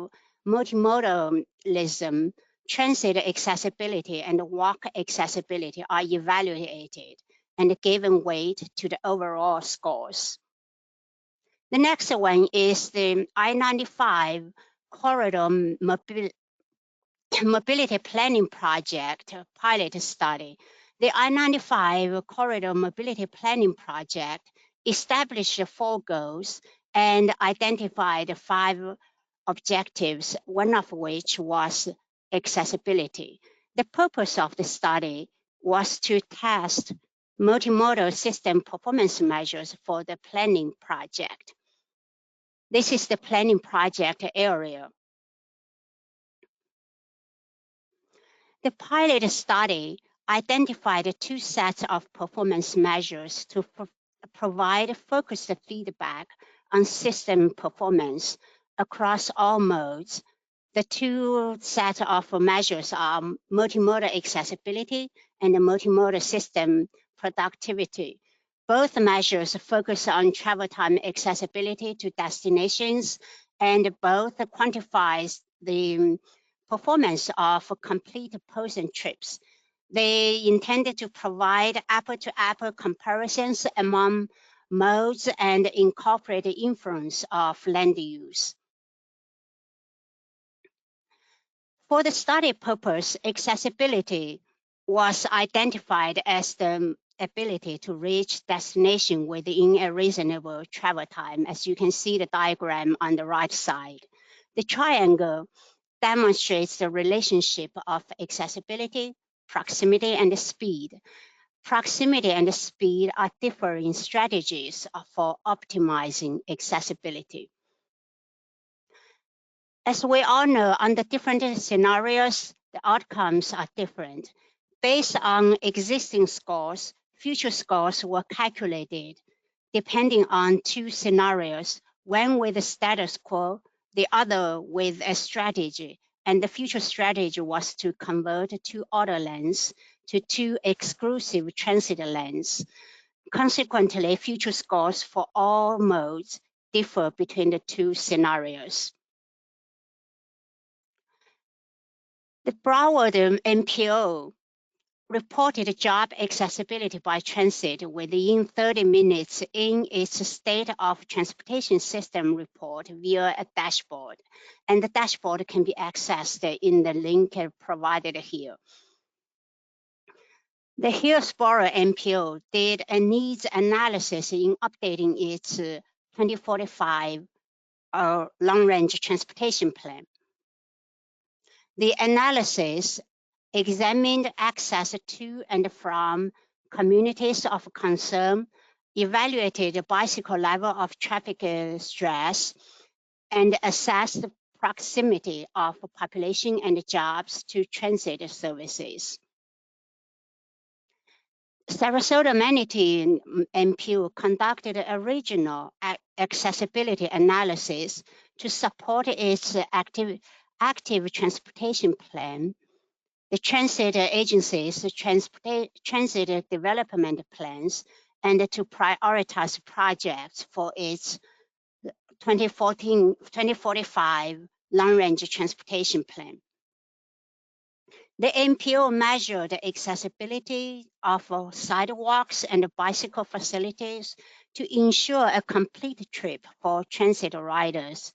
multimodalism, transit accessibility and walk accessibility are evaluated and given weight to the overall scores. The next one is the I-95 corridor mobility planning project pilot study. The I-95 corridor mobility planning project established 4 goals and identified 5 objectives, one of which was accessibility. The purpose of the study was to test multimodal system performance measures for the planning project. This is the planning project area. The pilot study identified 2 sets of performance measures to provide focused feedback on system performance across all modes. The 2 sets of measures are multimodal accessibility and multimodal system productivity. Both measures focus on travel time accessibility to destinations, and both quantifies the performance of complete person trips. They intended to provide apple-to-apple comparisons among modes and incorporate the influence of land use. For the study purpose, accessibility was identified as the ability to reach destination within a reasonable travel time, as you can see the diagram on the right side. The triangle demonstrates the relationship of accessibility, proximity, and speed. Proximity and speed are differing strategies for optimizing accessibility. As we all know, under different scenarios, the outcomes are different. Based on existing scores, future scores were calculated depending on 2 scenarios, one with a status quo, the other with a strategy, and the future strategy was to convert 2 order lanes to 2 exclusive transit lanes. Consequently, future scores for all modes differ between the 2 scenarios. The Broward MPO reported job accessibility by transit within 30 minutes in its State of Transportation System report via a dashboard, and the dashboard can be accessed in the link provided here. The Hillsborough MPO did a needs analysis in updating its 2045 long-range transportation plan. The analysis examined access to and from communities of concern, evaluated the bicycle level of traffic stress, and assessed the proximity of population and jobs to transit services. Sarasota Manatee MPO conducted a regional accessibility analysis to support its active transportation plan, the transit agency's transit development plans, and to prioritize projects for its 2045 long-range transportation plan. The MPO measured the accessibility of sidewalks and bicycle facilities to ensure a complete trip for transit riders.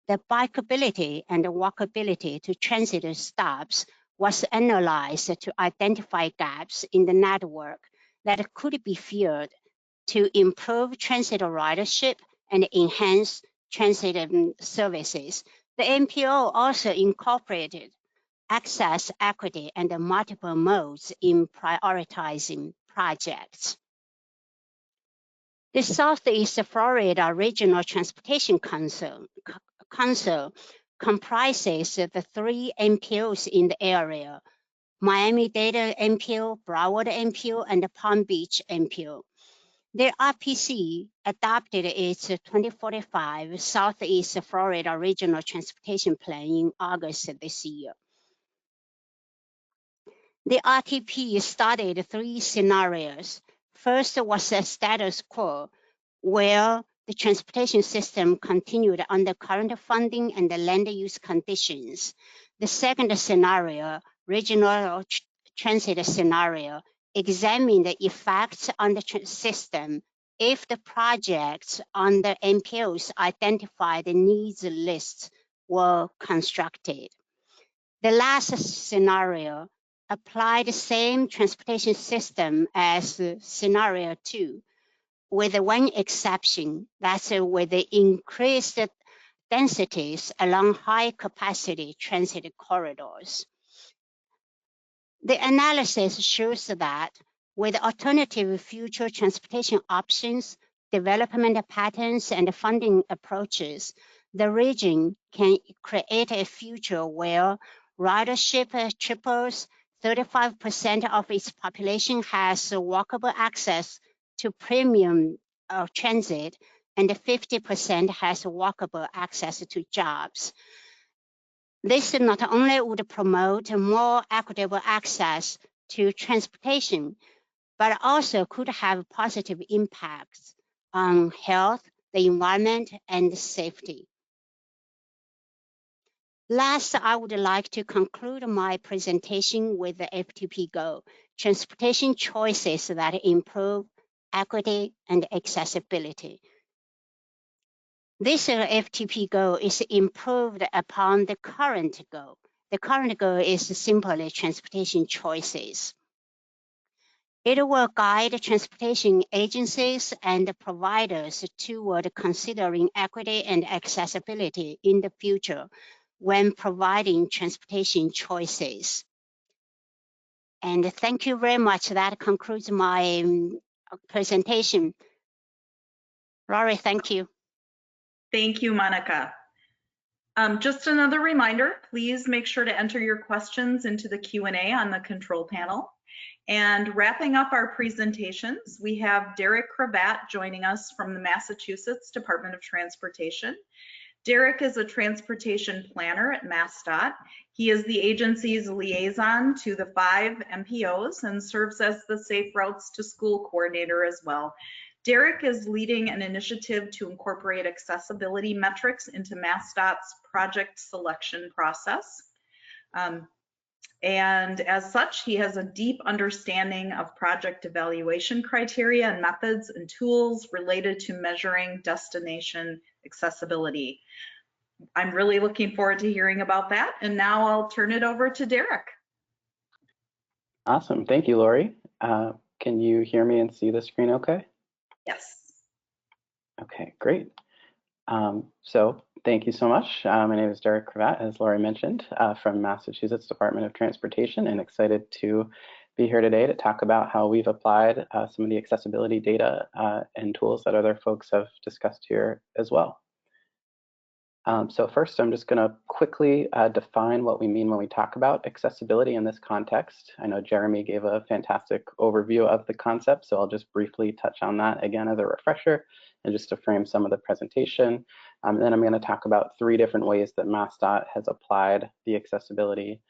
the bikeability and walkability to transit stops was analyzed to identify gaps in the network that could be filled to improve transit ridership and enhance transit services. The MPO also incorporated access equity and multiple modes in prioritizing projects. The Southeast Florida Regional Transportation Council comprises the 3 MPOs in the area: Miami-Dade MPO, Broward MPO, and Palm Beach MPO. The RPC adopted its 2045 Southeast Florida Regional Transportation Plan in August this year. The RTP studied 3 scenarios. First was a status quo, where the transportation system continued under current funding and the land use conditions. The second scenario, regional transit scenario, examined the effects on the system if the projects on the MPOs identified needs lists were constructed. The last scenario applied the same transportation system as scenario 2, with one exception, that's with the increased densities along high-capacity transit corridors. The analysis shows that with alternative future transportation options, development patterns, and funding approaches, the region can create a future where ridership triples, 35% of its population has walkable access to premium transit, and 50% has walkable access to jobs. This not only would promote more equitable access to transportation, but also could have positive impacts on health, the environment, and safety. Last, I would like to conclude my presentation with the FTP goal: transportation choices that improve equity and accessibility. This FTP goal is improved upon the current goal. The current goal is simply transportation choices. It will guide transportation agencies and providers toward considering equity and accessibility in the future when providing transportation choices. And thank you very much. That concludes my presentation. Laurie, thank you. Thank you, Monica. Just another reminder, please make sure to enter your questions into the Q&A on the control panel. And wrapping up our presentations, we have Derek Cravat joining us from the Massachusetts Department of Transportation. Derek is a transportation planner at MassDOT. He is the agency's liaison to the 5 MPOs and serves as the Safe Routes to School coordinator as well. Derek is leading an initiative to incorporate accessibility metrics into MassDOT's project selection process. And as such, he has a deep understanding of project evaluation criteria and methods and tools related to measuring destination accessibility. I'm really looking forward to hearing about that. And now I'll turn it over to Derek. Awesome. Thank you, Lori. Can you hear me and see the screen okay? Yes. Okay, great. So thank you so much. My name is Derek Cravat, as Lori mentioned, from Massachusetts Department of Transportation, and excited to be here today to talk about how we've applied some of the accessibility data and tools that other folks have discussed here as well. So first, I'm just going to quickly define what we mean when we talk about accessibility in this context. I know Jeremy gave a fantastic overview of the concept, so I'll just briefly touch on that again as a refresher and just to frame some of the presentation. Then I'm going to talk about 3 different ways that MassDOT has applied the accessibility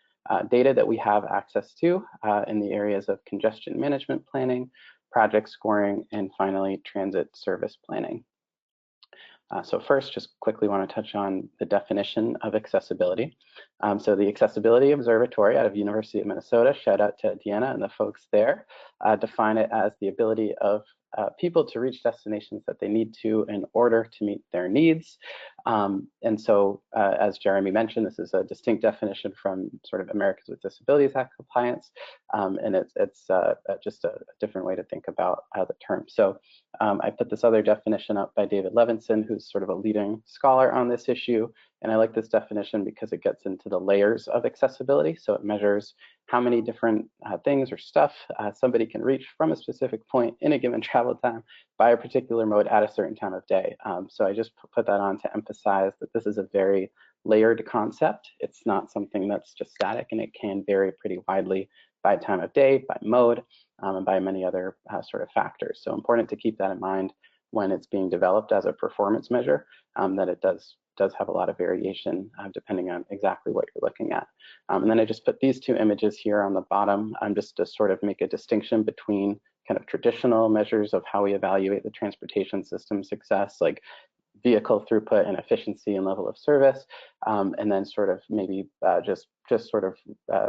data that we have access to in the areas of congestion management planning, project scoring, and finally transit service planning. So first, just quickly want to touch on the definition of accessibility. So the Accessibility Observatory out of University of Minnesota, shout out to Deanna and the folks there, define it as the ability of people to reach destinations that they need to in order to meet their needs. And so, as Jeremy mentioned, this is a distinct definition from sort of Americans with Disabilities Act compliance, and it's just a different way to think about the term. So I put this other definition up by David Levinson, who's sort of a leading scholar on this issue. And I like this definition because it gets into the layers of accessibility. So it measures how many different things or stuff somebody can reach from a specific point in a given travel time by a particular mode at a certain time of day. So I just put that on to emphasize that this is a very layered concept. It's not something that's just static, and it can vary pretty widely by time of day, by mode, and by many other sort of factors. So important to keep that in mind when it's being developed as a performance measure, that it does have a lot of variation depending on exactly what you're looking at. And then I just put these two images here on the bottom just to sort of make a distinction between kind of traditional measures of how we evaluate the transportation system success, like vehicle throughput and efficiency and level of service, and then sort of maybe just sort of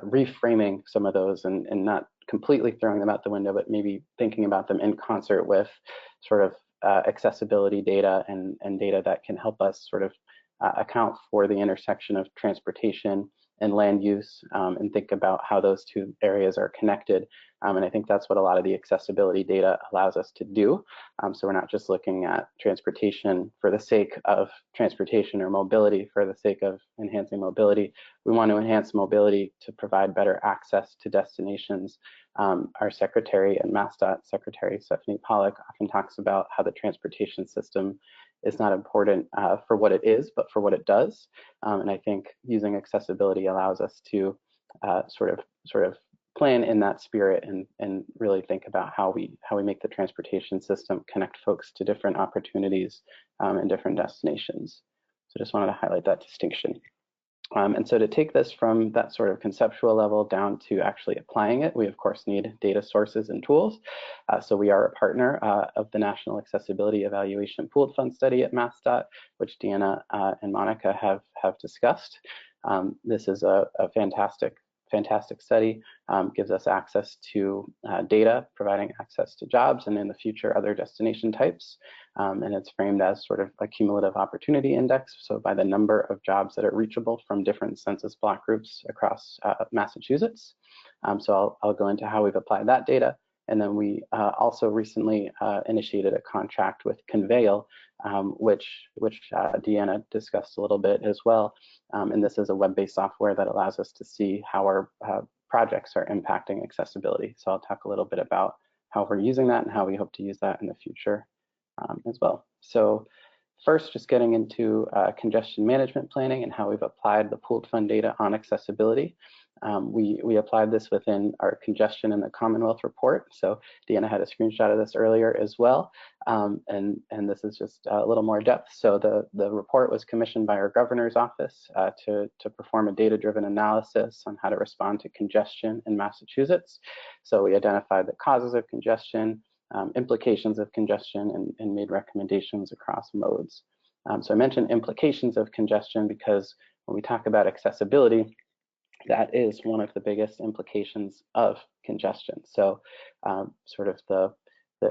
reframing some of those and not completely throwing them out the window, but maybe thinking about them in concert with sort of accessibility data and data that can help us sort of account for the intersection of transportation and land use, and think about how those two areas are connected. And I think that's what a lot of the accessibility data allows us to do. So we're not just looking at transportation for the sake of transportation or mobility for the sake of enhancing mobility. We want to enhance mobility to provide better access to destinations. Our secretary and MassDOT Secretary Stephanie Pollack often talks about how the transportation system is not important for what it is, but for what it does. And I think using accessibility allows us to sort of plan in that spirit and really think about how we make the transportation system connect folks to different opportunities and different destinations. So just wanted to highlight that distinction. And so to take this from that sort of conceptual level down to actually applying it, we of course need data sources and tools. So we are a partner of the National Accessibility Evaluation Pooled Fund Study at MassDOT, which Deanna and Monica have discussed. This is a fantastic study, gives us access to data, providing access to jobs, and in the future other destination types. And it's framed as sort of a cumulative opportunity index, so by the number of jobs that are reachable from different census block groups across Massachusetts. So I'll go into how we've applied that data. And then we also recently initiated a contract with Conveil, which Deanna discussed a little bit as well. And this is a web-based software that allows us to see how our projects are impacting accessibility. So I'll talk a little bit about how we're using that and how we hope to use that in the future as well. So first, just getting into congestion management planning and how we've applied the pooled fund data on accessibility. We applied this within our congestion in the Commonwealth report. So Deanna had a screenshot of this earlier as well. And this is just a little more depth. So the report was commissioned by our governor's office to perform a data-driven analysis on how to respond to congestion in Massachusetts. So we identified the causes of congestion, implications of congestion, and made recommendations across modes. So I mentioned implications of congestion because when we talk about accessibility, that is one of the biggest implications of congestion. So sort of the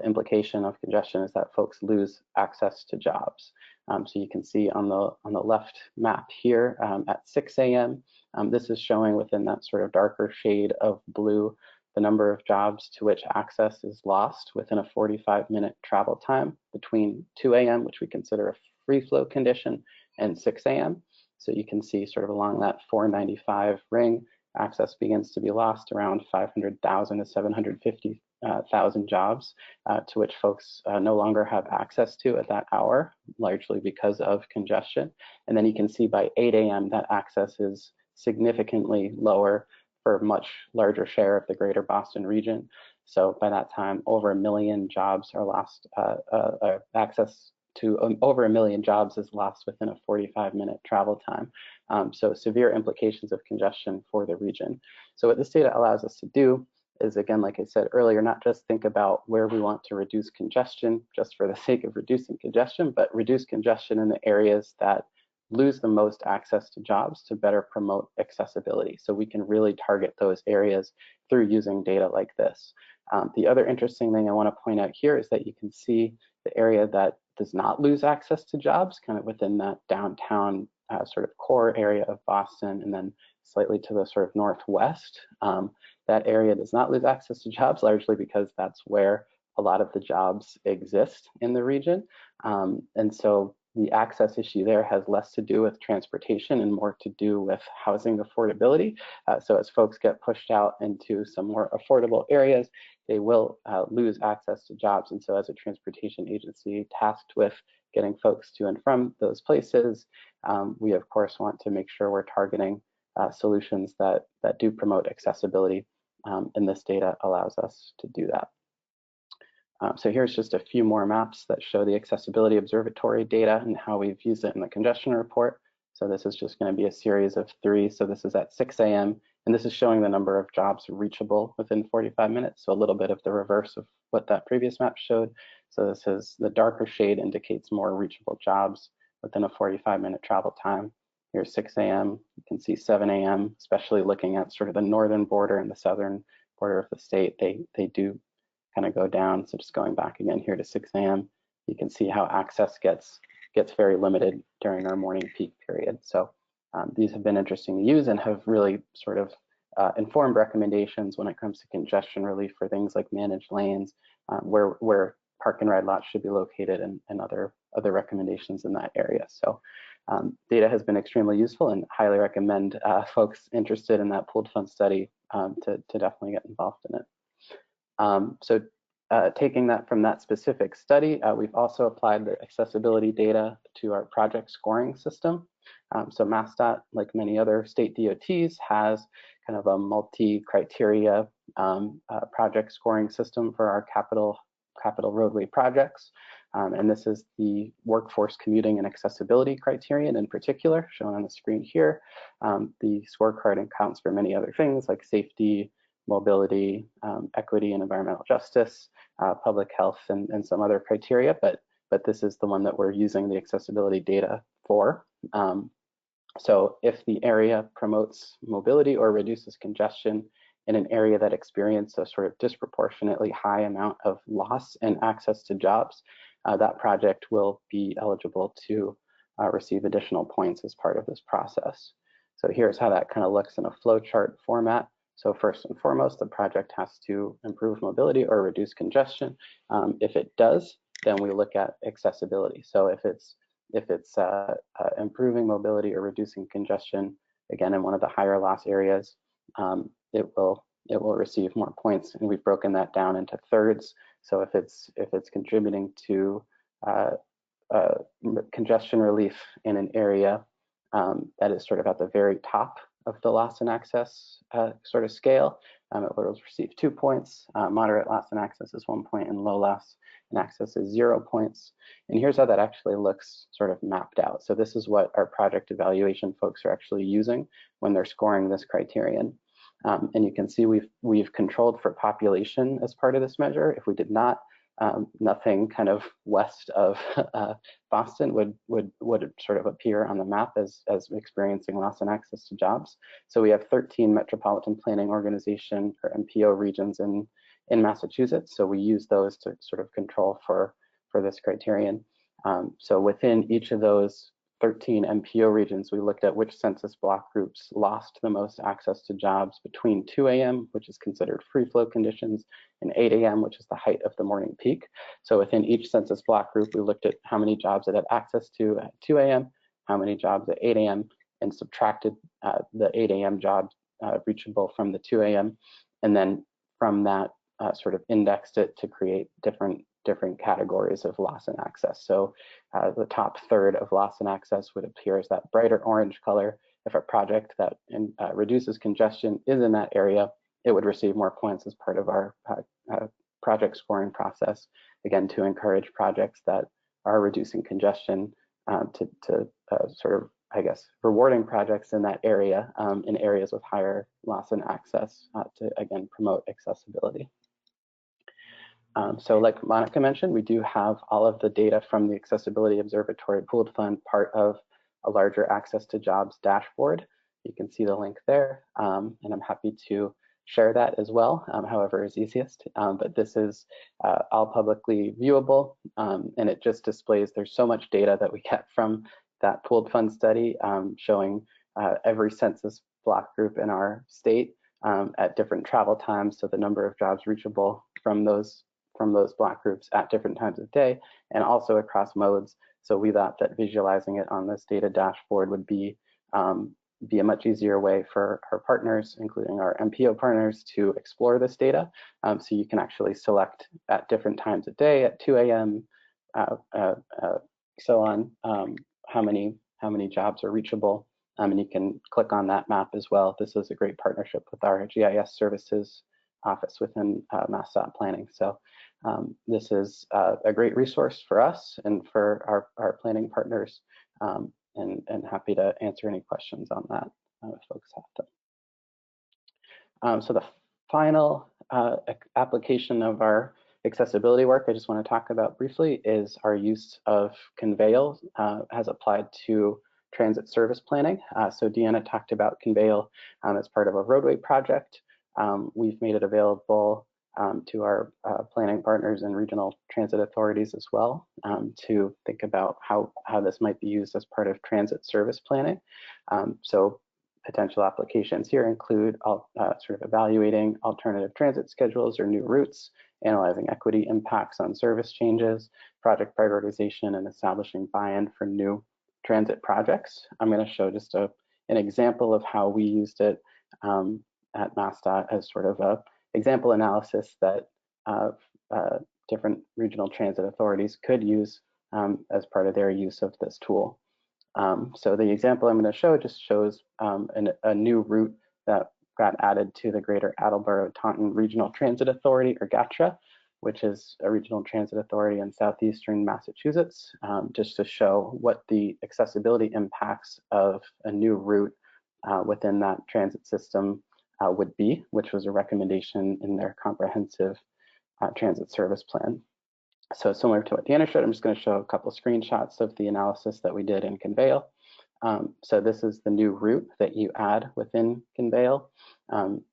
implication of congestion is that folks lose access to jobs. So you can see on the left map here at 6 a.m., this is showing within that sort of darker shade of blue the number of jobs to which access is lost within a 45-minute travel time between 2 a.m., which we consider a free flow condition, and 6 a.m. So you can see sort of along that 495 ring, access begins to be lost around 500,000 to 750,000 jobs to which folks no longer have access to at that hour, largely because of congestion. And then you can see by 8 a.m. that access is significantly lower for a much larger share of the greater Boston region. So by that time, over 1 million jobs are lost, access to over 1 million jobs is lost within a 45-minute travel time. So severe implications of congestion for the region. So what this data allows us to do is, again, like I said earlier, not just think about where we want to reduce congestion just for the sake of reducing congestion, but reduce congestion in the areas that lose the most access to jobs to better promote accessibility. So we can really target those areas through using data like this. The other interesting thing I want to point out here is that you can see the area that does not lose access to jobs, kind of within that downtown sort of core area of Boston, and then slightly to the sort of northwest. That area does not lose access to jobs, largely because that's where a lot of the jobs exist in the region. And so the access issue there has less to do with transportation and more to do with housing affordability. So as folks get pushed out into some more affordable areas, they will lose access to jobs. And so as a transportation agency tasked with getting folks to and from those places, we of course want to make sure we're targeting solutions that do promote accessibility. And this data allows us to do that. So here's just a few more maps that show the accessibility observatory data and how we've used it in the congestion report. So this is just going to be a series of 3. So this is at 6 a.m. and this is showing the number of jobs reachable within 45 minutes. So a little bit of the reverse of what that previous map showed. So this is the darker shade indicates more reachable jobs within a 45-minute travel time. Here's 6 a.m. You can see 7 a.m., especially looking at sort of the northern border and the southern border of the state. They do kind of go down. So just going back again here to 6 a.m., you can see how access gets very limited during our morning peak period. So these have been interesting to use and have really sort of informed recommendations when it comes to congestion relief for things like managed lanes, where park and ride lots should be located, and other recommendations in that area. So data has been extremely useful, and highly recommend folks interested in that pooled fund study to definitely get involved in it. So taking that from that specific study, we've also applied the accessibility data to our project scoring system. So MassDOT, like many other state DOTs, has kind of a multi-criteria project scoring system for our capital roadway projects. And this is the workforce commuting and accessibility criterion in particular, shown on the screen here. The scorecard accounts for many other things like safety, mobility, equity and environmental justice, public health, and some other criteria, but this is the one that we're using the accessibility data for. So if the area promotes mobility or reduces congestion in an area that experiences a sort of disproportionately high amount of loss and access to jobs, that project will be eligible to receive additional points as part of this process. So here's how that kind of looks in a flowchart format. So first and foremost, the project has to improve mobility or reduce congestion. If it does, then we look at accessibility. So if it's improving mobility or reducing congestion, again in one of the higher loss areas, it will receive more points, and we've broken that down into thirds. So if it's contributing to congestion relief in an area that is sort of at the very top of the loss and access sort of scale, it will receive 2 points. Moderate loss and access is 1 point, and low loss and access is 0 points. And here's how that actually looks sort of mapped out. So this is what our project evaluation folks are actually using when they're scoring this criterion. And you can see we've controlled for population as part of this measure. If we did not, nothing kind of west of Boston would sort of appear on the map as experiencing loss and access to jobs. So we have 13 metropolitan planning organization or MPO regions in Massachusetts. So we use those to sort of control for this criterion. So within each of those 13 MPO regions, we looked at which census block groups lost the most access to jobs between 2 a.m., which is considered free flow conditions, and 8 a.m., which is the height of the morning peak. So within each census block group, we looked at how many jobs it had access to at 2 a.m., how many jobs at 8 a.m., and subtracted the 8 a.m. jobs reachable from the 2 a.m. And then from that, sort of indexed it to create different categories of loss and access. So the top third of loss and access would appear as that brighter orange color. If a project that reduces congestion is in that area, it would receive more points as part of our project scoring process, again, to encourage projects that are reducing congestion, to sort of, I guess, rewarding projects in that area, in areas with higher loss and access, to, again, promote accessibility. So like Monica mentioned, we do have all of the data from the Accessibility Observatory Pooled Fund, part of a larger Access to Jobs dashboard. You can see the link there, and I'm happy to share that as well, however is easiest. But this is all publicly viewable, and it just displays there's so much data that we get from that pooled fund study showing every census block group in our state at different travel times, so the number of jobs reachable from those block groups at different times of day, and also across modes. So we thought that visualizing it on this data dashboard would be a much easier way for our partners, including our MPO partners, to explore this data. So you can actually select at different times of day, at 2 a.m., so on, how many jobs are reachable. And you can click on that map as well. This is a great partnership with our GIS services office within MassDOT Planning. So this is a great resource for us and for our planning partners, and happy to answer any questions on that if folks have them. So the final application of our accessibility work I just want to talk about briefly is our use of Conveyor as applied to transit service planning. So Deanna talked about Conveyor as part of a roadway project. We've made it available to our planning partners and regional transit authorities as well to think about how this might be used as part of transit service planning. So potential applications here include sort of evaluating alternative transit schedules or new routes, analyzing equity impacts on service changes, project prioritization, and establishing buy-in for new transit projects. I'm going to show just an example of how we used it at MassDOT as sort of a example analysis that different regional transit authorities could use as part of their use of this tool. So the example I'm going to show just shows a new route that got added to the Greater Attleboro-Taunton Regional Transit Authority, or GATRA, which is a regional transit authority in southeastern Massachusetts, just to show what the accessibility impacts of a new route within that transit system would be, which was a recommendation in their comprehensive transit service plan. So similar to what Deanna showed, I'm just going to show a couple screenshots of the analysis that we did in Conveyor. So this is the new route that you add within Conveyor,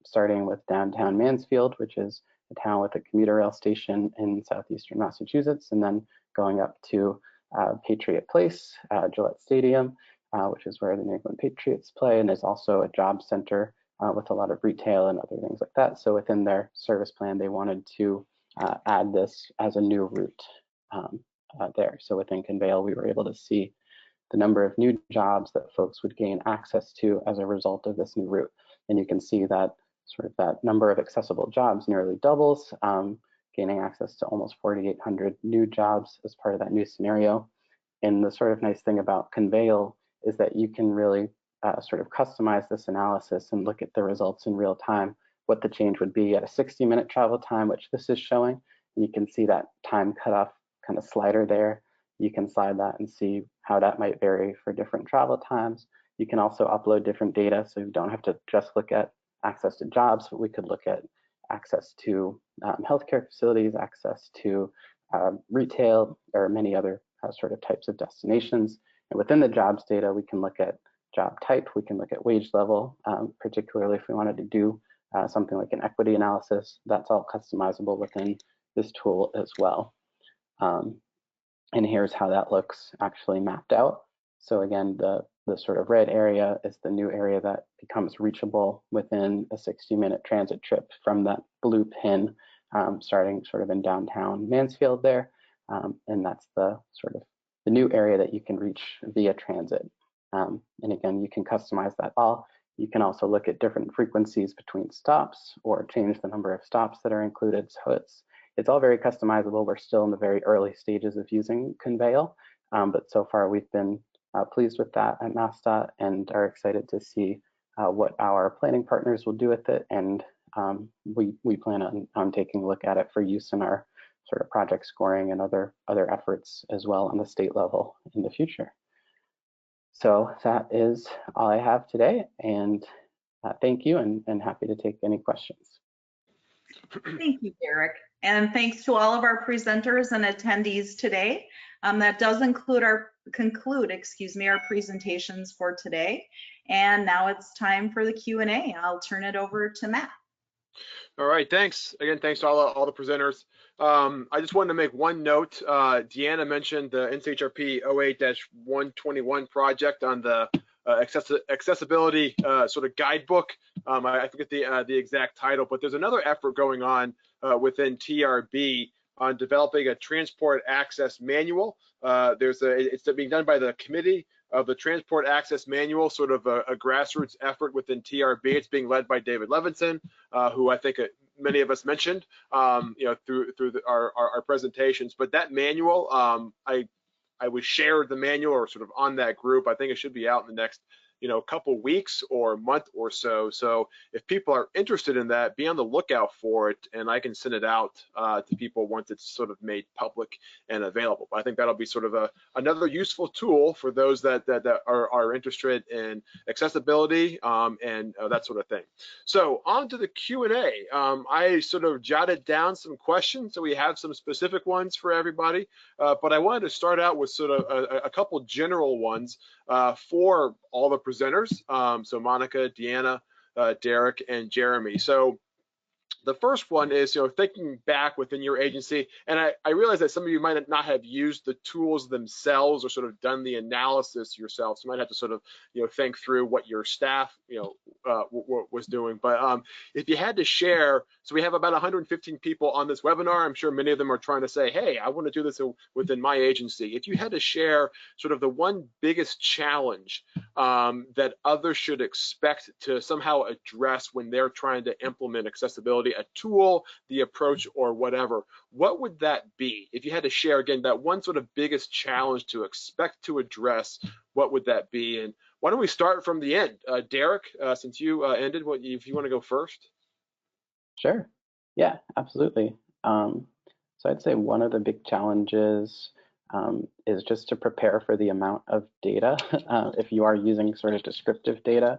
starting with downtown Mansfield, which is a town with a commuter rail station in southeastern Massachusetts, and then going up to Patriot Place, Gillette Stadium, which is where the New England Patriots play, and there's also a job center with a lot of retail and other things like that. So within their service plan, they wanted to add this as a new route there. So within Conveyor, we were able to see the number of new jobs that folks would gain access to as a result of this new route. And you can see that sort of that number of accessible jobs nearly doubles, gaining access to almost 4,800 new jobs as part of that new scenario. And the sort of nice thing about Conveyor is that you can really sort of customize this analysis and look at the results in real time, what the change would be at a 60-minute travel time, which this is showing. And you can see that time cutoff kind of slider there. You can slide that and see how that might vary for different travel times. You can also upload different data, so you don't have to just look at access to jobs, but we could look at access to healthcare facilities, access to retail, or many other sort of types of destinations. And within the jobs data, we can look at job type, we can look at wage level, particularly if we wanted to do something like an equity analysis. That's all customizable within this tool as well. And here's how that looks actually mapped out. So again, the sort of red area is the new area that becomes reachable within a 60-minute transit trip from that blue pin, starting sort of in downtown Mansfield there. And that's the sort of the new area that you can reach via transit. And again, you can customize that all. You can also look at different frequencies between stops or change the number of stops that are included. So it's all very customizable. We're still in the very early stages of using Conveyor, but so far we've been pleased with that at MassDOT and are excited to see what our planning partners will do with it. And we plan on taking a look at it for use in our sort of project scoring and other efforts as well on the state level in the future. So that is all I have today, and thank you, and happy to take any questions. Thank you, Derek. And thanks to all of our presenters and attendees today. That does conclude our presentations for today. And now it's time for the Q&A. I'll turn it over to Matt. All right, thanks. Again, thanks to all the presenters. I just wanted to make one note. Deanna mentioned the NCHRP 08-121 project on the accessibility sort of guidebook. I forget the exact title, but there's another effort going on within TRB on developing a transport access manual. It's being done by the committee of the Transport Access Manual, sort of a grassroots effort within TRB. It's being led by David Levinson, who I think many of us mentioned, through our presentations. But that manual, I was shared the manual or sort of on that group. I think it should be out in the next couple weeks or month or so. So if people are interested in that, be on the lookout for it, and I can send it out to people once it's sort of made public and available. But I think that'll be sort of another useful tool for those that are interested in accessibility and that sort of thing. So on to the Q&A. I sort of jotted down some questions, so we have some specific ones for everybody, but I wanted to start out with sort of a couple general ones for all the presenters, so Monica, Deanna, Derek, and Jeremy. So the first one is, thinking back within your agency, and I realize that some of you might not have used the tools themselves or sort of done the analysis yourself. So you might have to sort of, think through what your staff, was doing. But if you had to share, so we have about 115 people on this webinar. I'm sure many of them are trying to say, hey, I want to do this within my agency. If you had to share sort of the one biggest challenge that others should expect to somehow address when they're trying to implement accessibility, a tool, the approach, or whatever, what would that be? If you had to share, again, that one sort of biggest challenge to expect to address, what would that be? And why don't we start from the end? Derek, since you ended, if you want to go first? Sure. Yeah, absolutely. So I'd say one of the big challenges is just to prepare for the amount of data. If you are using sort of descriptive data,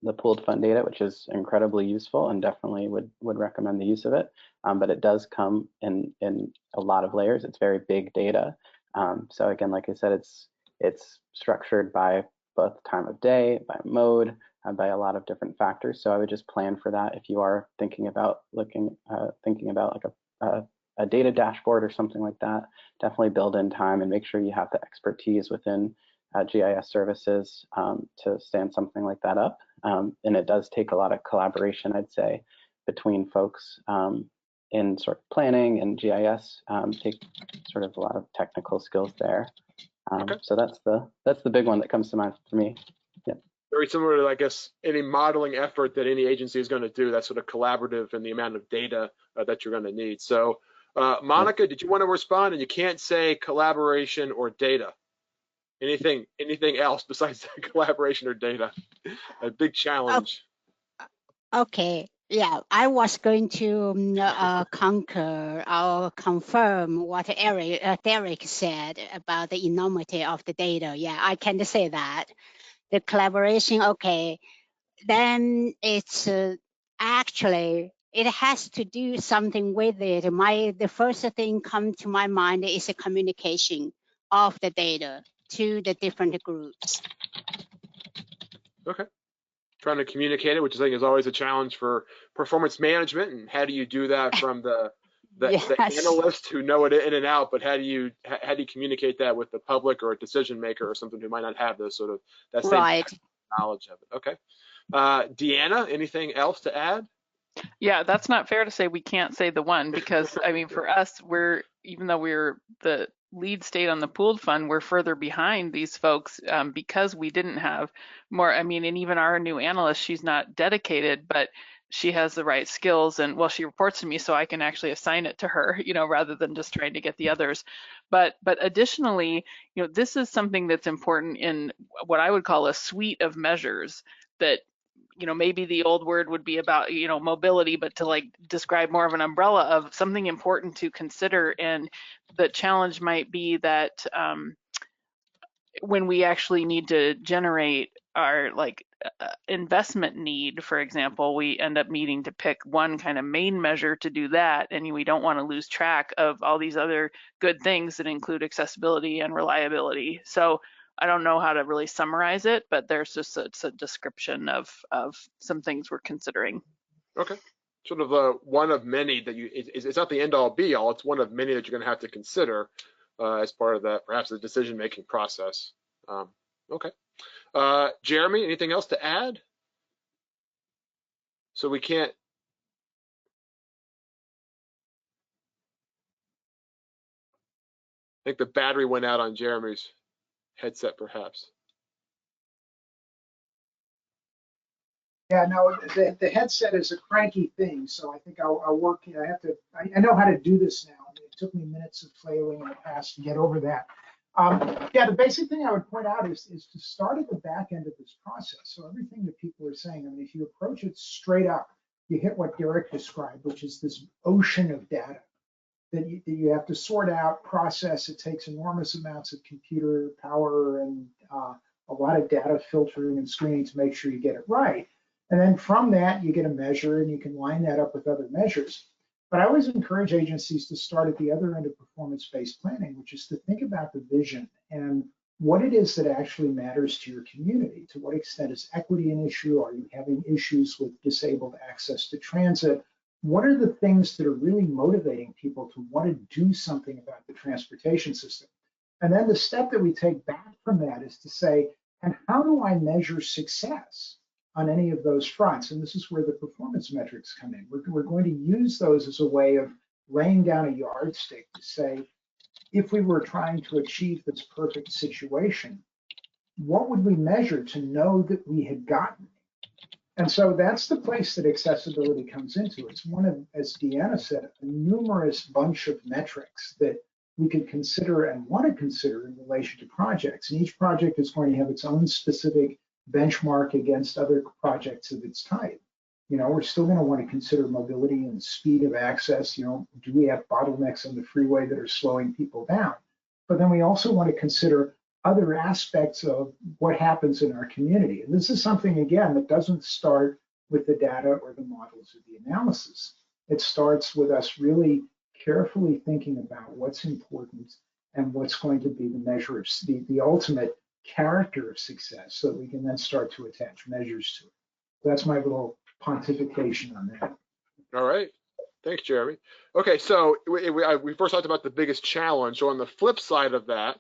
the pooled fund data, which is incredibly useful and definitely would recommend the use of it, but it does come in a lot of layers. It's very big data. So again, like I said, it's structured by both time of day, by mode, by a lot of different factors. So I would just plan for that if you are thinking about thinking about like a data dashboard or something like that. Definitely build in time and make sure you have the expertise within GIS services to stand something like that up. And it does take a lot of collaboration, I'd say, between folks in sort of planning and GIS. Take sort of a lot of technical skills there. Okay. So that's the big one that comes to mind for me. Yeah. Very similar to, I guess, any modeling effort that any agency is going to do. That's sort of collaborative in the amount of data that you're going to need. So, Monica, did you want to respond? And you can't say collaboration or data. Anything else besides collaboration or data? A big challenge. Okay. Yeah, I was going to concur or confirm what Derek said about the enormity of the data. Yeah, I can say that. The collaboration, okay, then it's actually, it has to do something with it. The first thing come to my mind is the communication of the data to the different groups. Okay. Trying to communicate it, which I think is always a challenge for performance management. And how do you do that from the Yes. analysts who know it in and out, but how do you communicate that with the public or a decision maker or something who might not have those sort of that same Right. knowledge of it? Okay. Deanna, anything else to add? Yeah, that's not fair to say we can't say the one, because I mean, for us, even though we're the lead state on the pooled fund, we're further behind these folks because we didn't have more. I mean, and even our new analyst, she's not dedicated, but she has the right skills, and well, she reports to me, so I can actually assign it to her, rather than just trying to get the others. But additionally, this is something that's important in what I would call a suite of measures that, maybe the old word would be about, mobility, but to like describe more of an umbrella of something important to consider. And the challenge might be that when we actually need to generate our investment need, for example, we end up needing to pick one kind of main measure to do that. And we don't want to lose track of all these other good things that include accessibility and reliability. So I don't know how to really summarize it, but there's just it's a description of some things we're considering. Okay. sort of one of many that it's not the end all be all. It's one of many that you're going to have to consider as part of that, perhaps the decision-making process. Okay. Jeremy, anything else to add? So we can't. I think the battery went out on Jeremy's headset, perhaps. Yeah, no, the headset is a cranky thing, so I think I'll work. I know how to do this now. I mean, it took me minutes of flailing in the past to get over that. Yeah, the basic thing I would point out is to start at the back end of this process. So everything that people are saying, I mean, if you approach it straight up, you hit what Derek described, which is this ocean of data that you have to sort out, process. It takes enormous amounts of computer power and a lot of data filtering and screening to make sure you get it right. And then from that, you get a measure and you can line that up with other measures. But I always encourage agencies to start at the other end of performance-based planning, which is to think about the vision and what it is that actually matters to your community. To what extent is equity an issue? Are you having issues with disabled access to transit? What are the things that are really motivating people to want to do something about the transportation system? And then the step that we take back from that is to say, and how do I measure success on any of those fronts? And this is where the performance metrics come in. We're going to use those as a way of laying down a yardstick to say, if we were trying to achieve this perfect situation, what would we measure to know that we had gotten? And so that's the place that accessibility comes into. It's one of, as Deanna said, a numerous bunch of metrics that we could consider and want to consider in relation to projects. And each project is going to have its own specific benchmark against other projects of its type. You know, we're still going to want to consider mobility and speed of access. You know, do we have bottlenecks on the freeway that are slowing people down? But then we also want to consider other aspects of what happens in our community. And this is something, again, that doesn't start with the data or the models or the analysis. It starts with us really carefully thinking about what's important and what's going to be the measure of the ultimate character of success, so that we can then start to attach measures to it. That's my little pontification on that. All right. Thanks, Jeremy. Okay, so we first talked about the biggest challenge. So on the flip side of that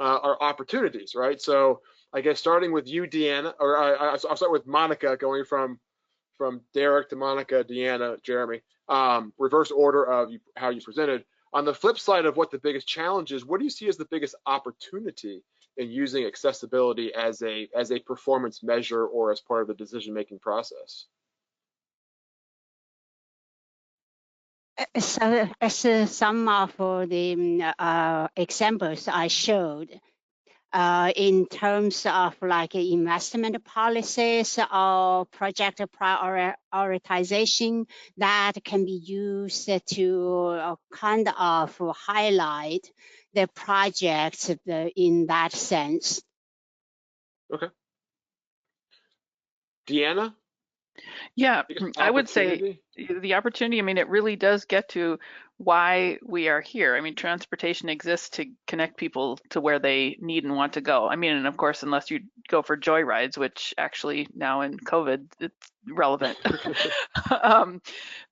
are opportunities, right? So I guess starting with you, Deanna, or I'll start with Monica, going from Derek to Monica, Deanna, Jeremy, reverse order of how you presented. On the flip side of what the biggest challenge is, what do you see as the biggest opportunity in using accessibility as a performance measure or as part of the decision-making process? So as some of the examples I showed, in terms of like investment policies or project prioritization, that can be used to kind of highlight the projects in that sense. Okay. Deanna? Yeah, I would say the opportunity, I mean, it really does get to why we are here. I mean, transportation exists to connect people to where they need and want to go. I mean, and of course, unless you go for joyrides, which actually now in COVID, it's relevant.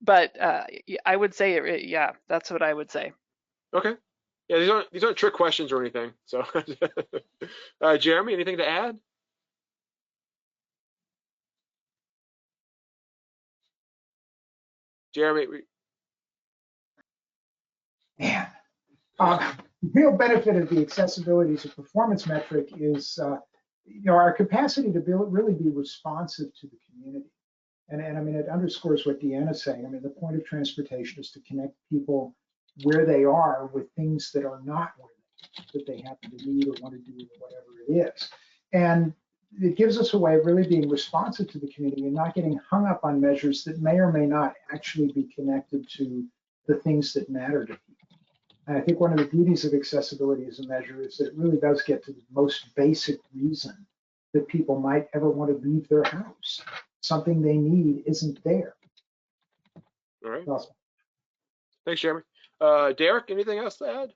But I would say, yeah, that's what I would say. Okay. Yeah, these aren't trick questions or anything. So, Jeremy, anything to add? Jeremy, Man, real benefit of the accessibility as a performance metric is, you know, our capacity to really be responsive to the community. And I mean, it underscores what Deanna's saying. I mean, the point of transportation is to connect people where they are with things that are not where that they happen to need or want to do or whatever it is. And it gives us a way of really being responsive to the community and not getting hung up on measures that may or may not actually be connected to the things that matter to people. And I think one of the beauties of accessibility as a measure is that it really does get to the most basic reason that people might ever want to leave their house. Something they need isn't there. All right. Awesome. Thanks, Jeremy. Derek, anything else to add?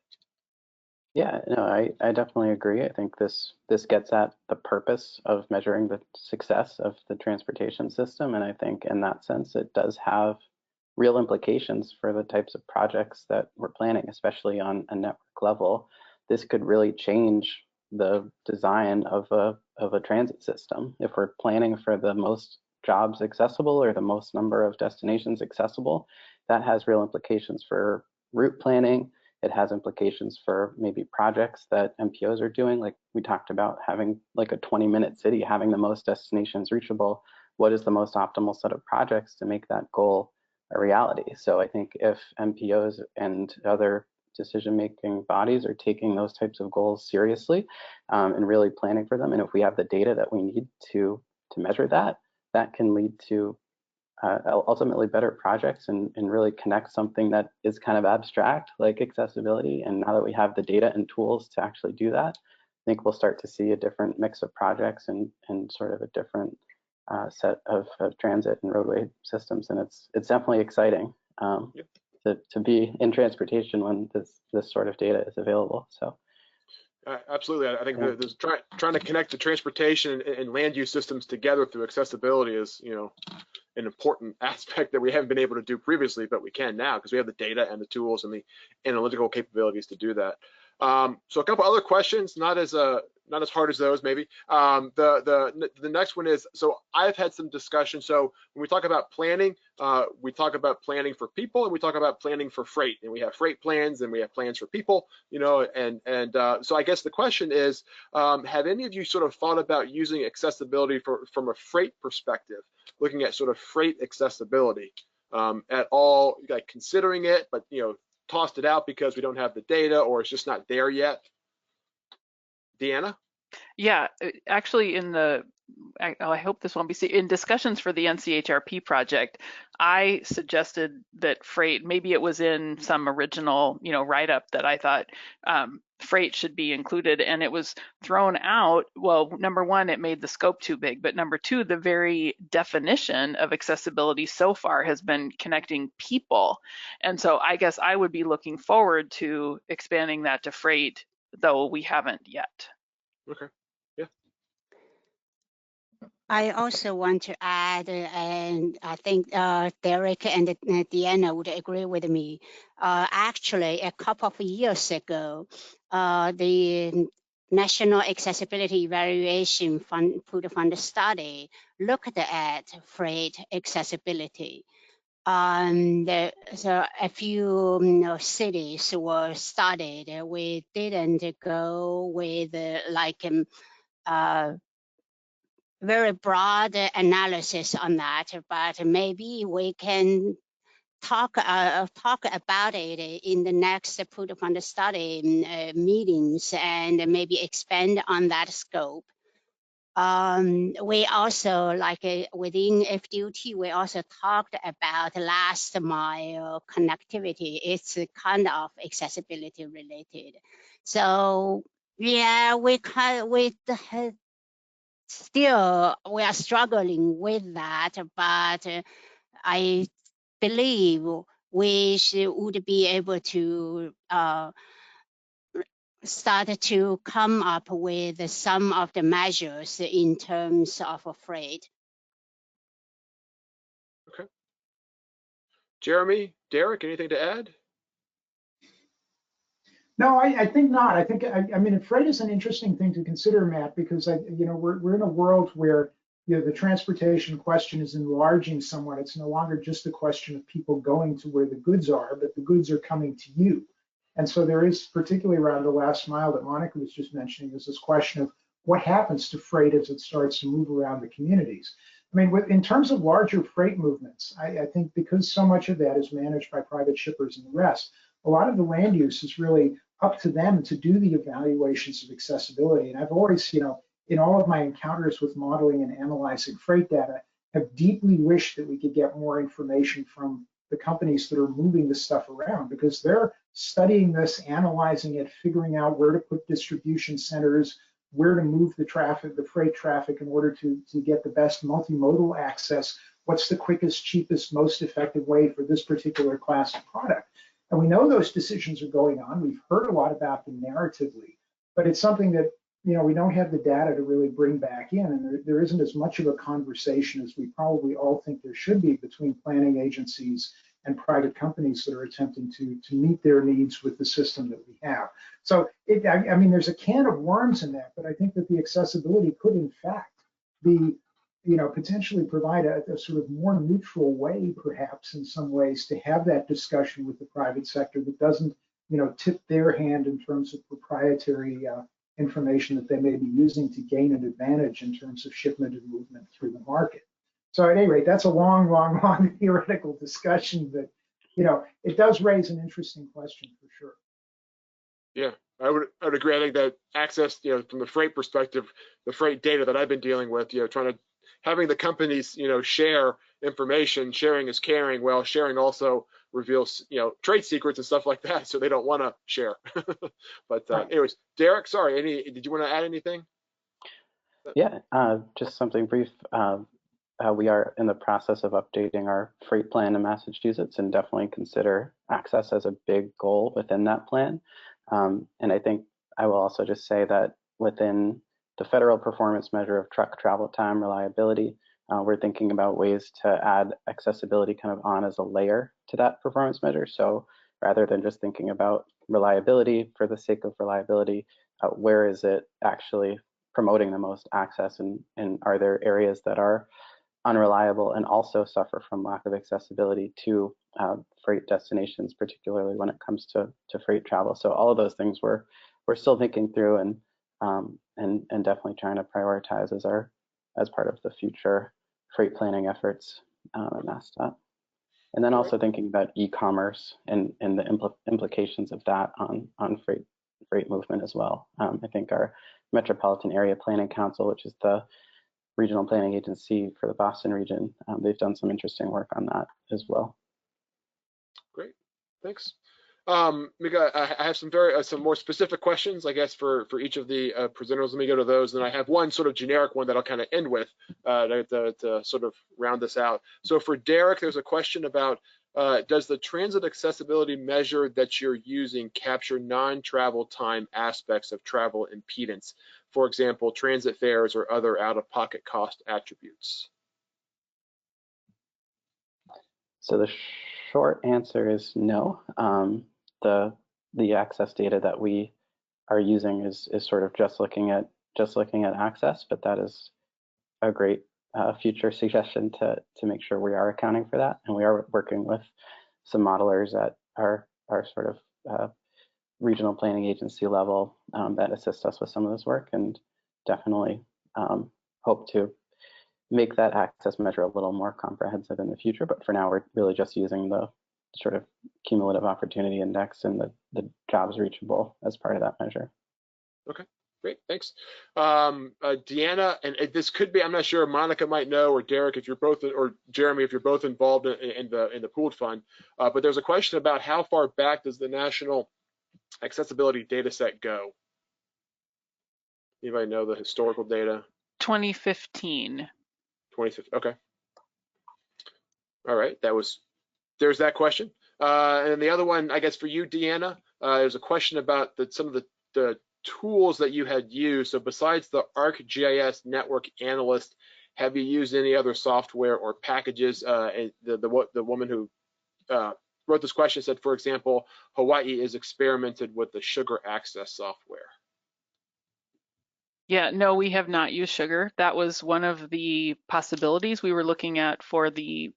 Yeah, no, I definitely agree. I think this gets at the purpose of measuring the success of the transportation system. And I think in that sense, it does have real implications for the types of projects that we're planning, especially on a network level. This could really change the design of a transit system. If we're planning for the most jobs accessible or the most number of destinations accessible, that has real implications for route planning. It has implications for maybe projects that MPOs are doing, like we talked about having like a 20-minute city, having the most destinations reachable. What is the most optimal set of projects to make that goal a reality? So I think if MPOs and other decision-making bodies are taking those types of goals seriously and really planning for them, and if we have the data that we need to measure that, that can lead to ultimately better projects and really connect something that is kind of abstract like accessibility. And now that we have the data and tools to actually do that, I think we'll start to see a different mix of projects and sort of a different set of transit and roadway systems. And it's definitely exciting to be in transportation when this sort of data is available. So. Absolutely. I think there's trying to connect the transportation and land use systems together through accessibility is, an important aspect that we haven't been able to do previously, but we can now because we have the data and the tools and the analytical capabilities to do that. So a couple other questions, not as hard as those maybe. The next one is, so I've had some discussion. So when we talk about planning for people and we talk about planning for freight, and we have freight plans and we have plans for people, so I guess the question is, have any of you sort of thought about using accessibility from a freight perspective, looking at sort of freight accessibility at all, like considering it, but tossed it out because we don't have the data or it's just not there yet? Deanna? Yeah, actually I hope this won't be in discussions for the NCHRP project, I suggested that freight, maybe it was in some original, write-up that I thought freight should be included, and it was thrown out. Well, number one, it made the scope too big, but number two, the very definition of accessibility so far has been connecting people. And so I guess I would be looking forward to expanding that to freight, though we haven't yet. Okay. Yeah. I also want to add, and I think Derek and Deanna would agree with me. Actually, a couple of years ago, the National Accessibility Evaluation Fund study looked at freight accessibility. So a few cities were studied. We didn't go with very broad analysis on that, but maybe we can talk about it in the next Put Fund study meetings and maybe expand on that scope. We also, within FDOT, we also talked about last mile connectivity. It's kind of accessibility related. So yeah, still we are struggling with that, but I believe we would be able to start to come up with some of the measures in terms of freight. Okay. Jeremy, Derek, anything to add? No, I think not. I mean, freight is an interesting thing to consider, Matt, because we're in a world where the transportation question is enlarging somewhat. It's no longer just a question of people going to where the goods are, but the goods are coming to you. And so there is, particularly around the last mile that Monica was just mentioning, is this question of what happens to freight as it starts to move around the communities. I mean, in terms of larger freight movements, I think because so much of that is managed by private shippers and the rest, a lot of the land use is really up to them to do the evaluations of accessibility. And I've always, in all of my encounters with modeling and analyzing freight data, have deeply wished that we could get more information from the companies that are moving this stuff around, because they're studying this, analyzing it, figuring out where to put distribution centers, where to move the traffic, the freight traffic, in order to get the best multimodal access. What's the quickest, cheapest, most effective way for this particular class of product? And we know those decisions are going on. We've heard a lot about them narratively, but it's something that we don't have the data to really bring back in, and there isn't as much of a conversation as we probably all think there should be between planning agencies and private companies that are attempting to meet their needs with the system that we have. So I mean, there's a can of worms in that, but I think that the accessibility could in fact be, potentially provide a sort of more neutral way, perhaps in some ways, to have that discussion with the private sector that doesn't, tip their hand in terms of proprietary information that they may be using to gain an advantage in terms of shipment and movement through the market. So at any rate, that's a long theoretical discussion, but it does raise an interesting question for sure. Yeah, I would agree. I think that access, from the freight perspective, the freight data that I've been dealing with, having the companies, share information, sharing is caring. Well, sharing also reveals, trade secrets and stuff like that, so they don't want to share. But anyways, Derek, sorry, did you want to add anything? Yeah, just something brief. We are in the process of updating our freight plan in Massachusetts and definitely consider access as a big goal within that plan. And I think I will also just say that within the federal performance measure of truck travel time reliability, we're thinking about ways to add accessibility kind of on as a layer to that performance measure. So rather than just thinking about reliability for the sake of reliability, where is it actually promoting the most access, and are there areas that are unreliable and also suffer from lack of accessibility to freight destinations, particularly when it comes to freight travel. So all of those things we're still thinking through and definitely trying to prioritize as part of the future freight planning efforts at MassDOT. And then also thinking about e-commerce and the implications of that on freight movement as well. I think our Metropolitan Area Planning Council, which is the regional planning agency for the Boston region, they've done some interesting work on that as well. Great, thanks. Mika, I have some more specific questions, I guess, for each of the presenters. Let me go to those, and I have one sort of generic one that I'll kind of end with to sort of round this out. So for Derek, there's a question about does the transit accessibility measure that you're using capture non-travel time aspects of travel impedance? For example, transit fares or other out-of-pocket cost attributes? So the short answer is no. The access data that we are using is sort of just looking at access, but that is a great future suggestion to make sure we are accounting for that, and we are working with some modelers at our sort of regional planning agency level that assist us with some of this work, and definitely hope to make that access measure a little more comprehensive in the future. But for now, we're really just using the sort of cumulative opportunity index and the jobs reachable as part of that measure. Okay, great, thanks. Deanna, and this could be, I'm not sure, Monica might know, or Derek, if you're both, or Jeremy, if you're both involved in the pooled fund, but there's a question about how far back does the national accessibility data set go? Anybody know the historical data? 2015. 2015, okay. All right, there's that question. And then the other one, I guess for you, Deanna, there's a question about some of the tools that you had used. So besides the ArcGIS Network Analyst, have you used any other software or packages? And the woman who wrote this question said, for example, Hawaii is experimented with the Sugar Access software. Yeah, no, we have not used Sugar. That was one of the possibilities we were looking at for the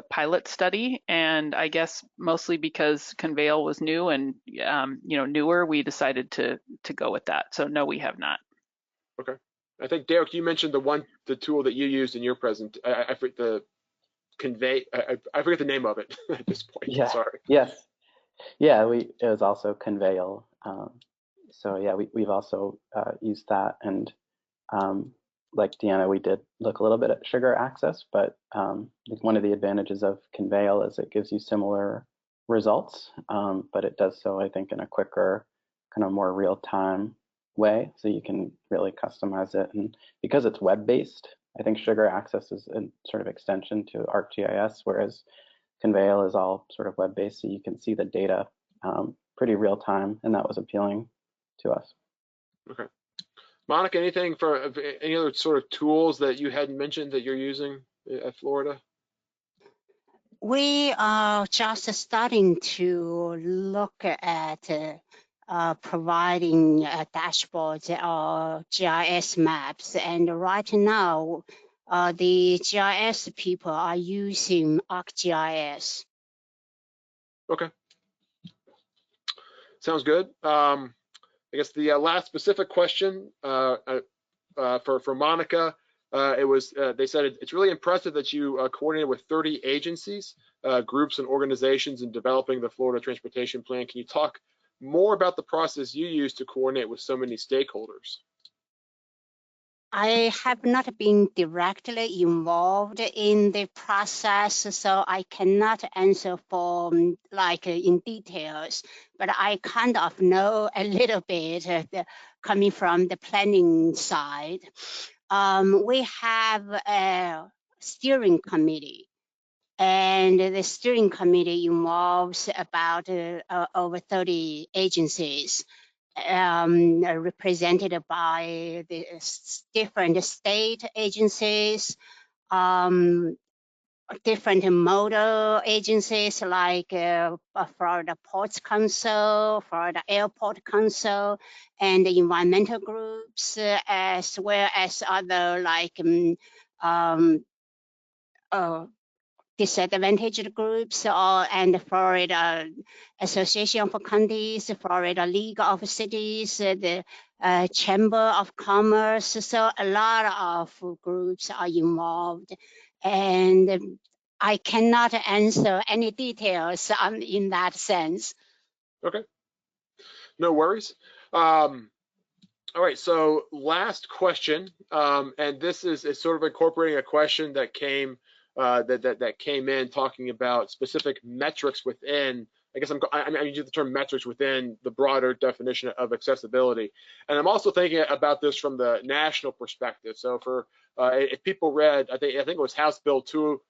pilot study, and I guess mostly because Conveil was new and newer, we decided to go with that. So no, we have not. Okay, I think Derek, you mentioned the tool that you used in your present. I forget the Convey. I forget the name of it at this point. Yeah. Sorry. Yes. Yeah, it was also Conveil. So yeah, we've also used that, and like Deanna, we did look a little bit at Sugar Access, but one of the advantages of Conveil is it gives you similar results, but it does so, I think, in a quicker, kind of more real-time way, so you can really customize it. And because it's web-based, I think Sugar Access is a sort of extension to ArcGIS, whereas Conveil is all sort of web-based, so you can see the data pretty real-time, and that was appealing to us. Okay. Monica, anything for any other sort of tools that you hadn't mentioned that you're using at Florida? We are just starting to look at providing dashboards or GIS maps, and right now the GIS people are using ArcGIS. Okay, sounds good. I guess the last specific question for Monica, it was they said it's really impressive that you coordinated with 30 agencies, groups, and organizations in developing the Florida Transportation Plan. Can you talk more about the process you use to coordinate with so many stakeholders? I have not been directly involved in the process, so I cannot answer for in details, but I kind of know a little bit coming from the planning side. We have a steering committee, and the steering committee involves about over 30 agencies. Represented by the different state agencies, different modal agencies like Florida Ports Council, Florida Airport Council, and the environmental groups, as well as other like disadvantaged groups, and Florida Association of Counties, Florida League of Cities, the Chamber of Commerce. So a lot of groups are involved, and I cannot answer any details in that sense. Okay, no worries. All right, so last question, and this is sort of incorporating a question that came that came in talking about specific metrics within. I guess I use the term metrics within the broader definition of accessibility, and I'm also thinking about this from the national perspective. So for if people read, I think it was House Bill 2,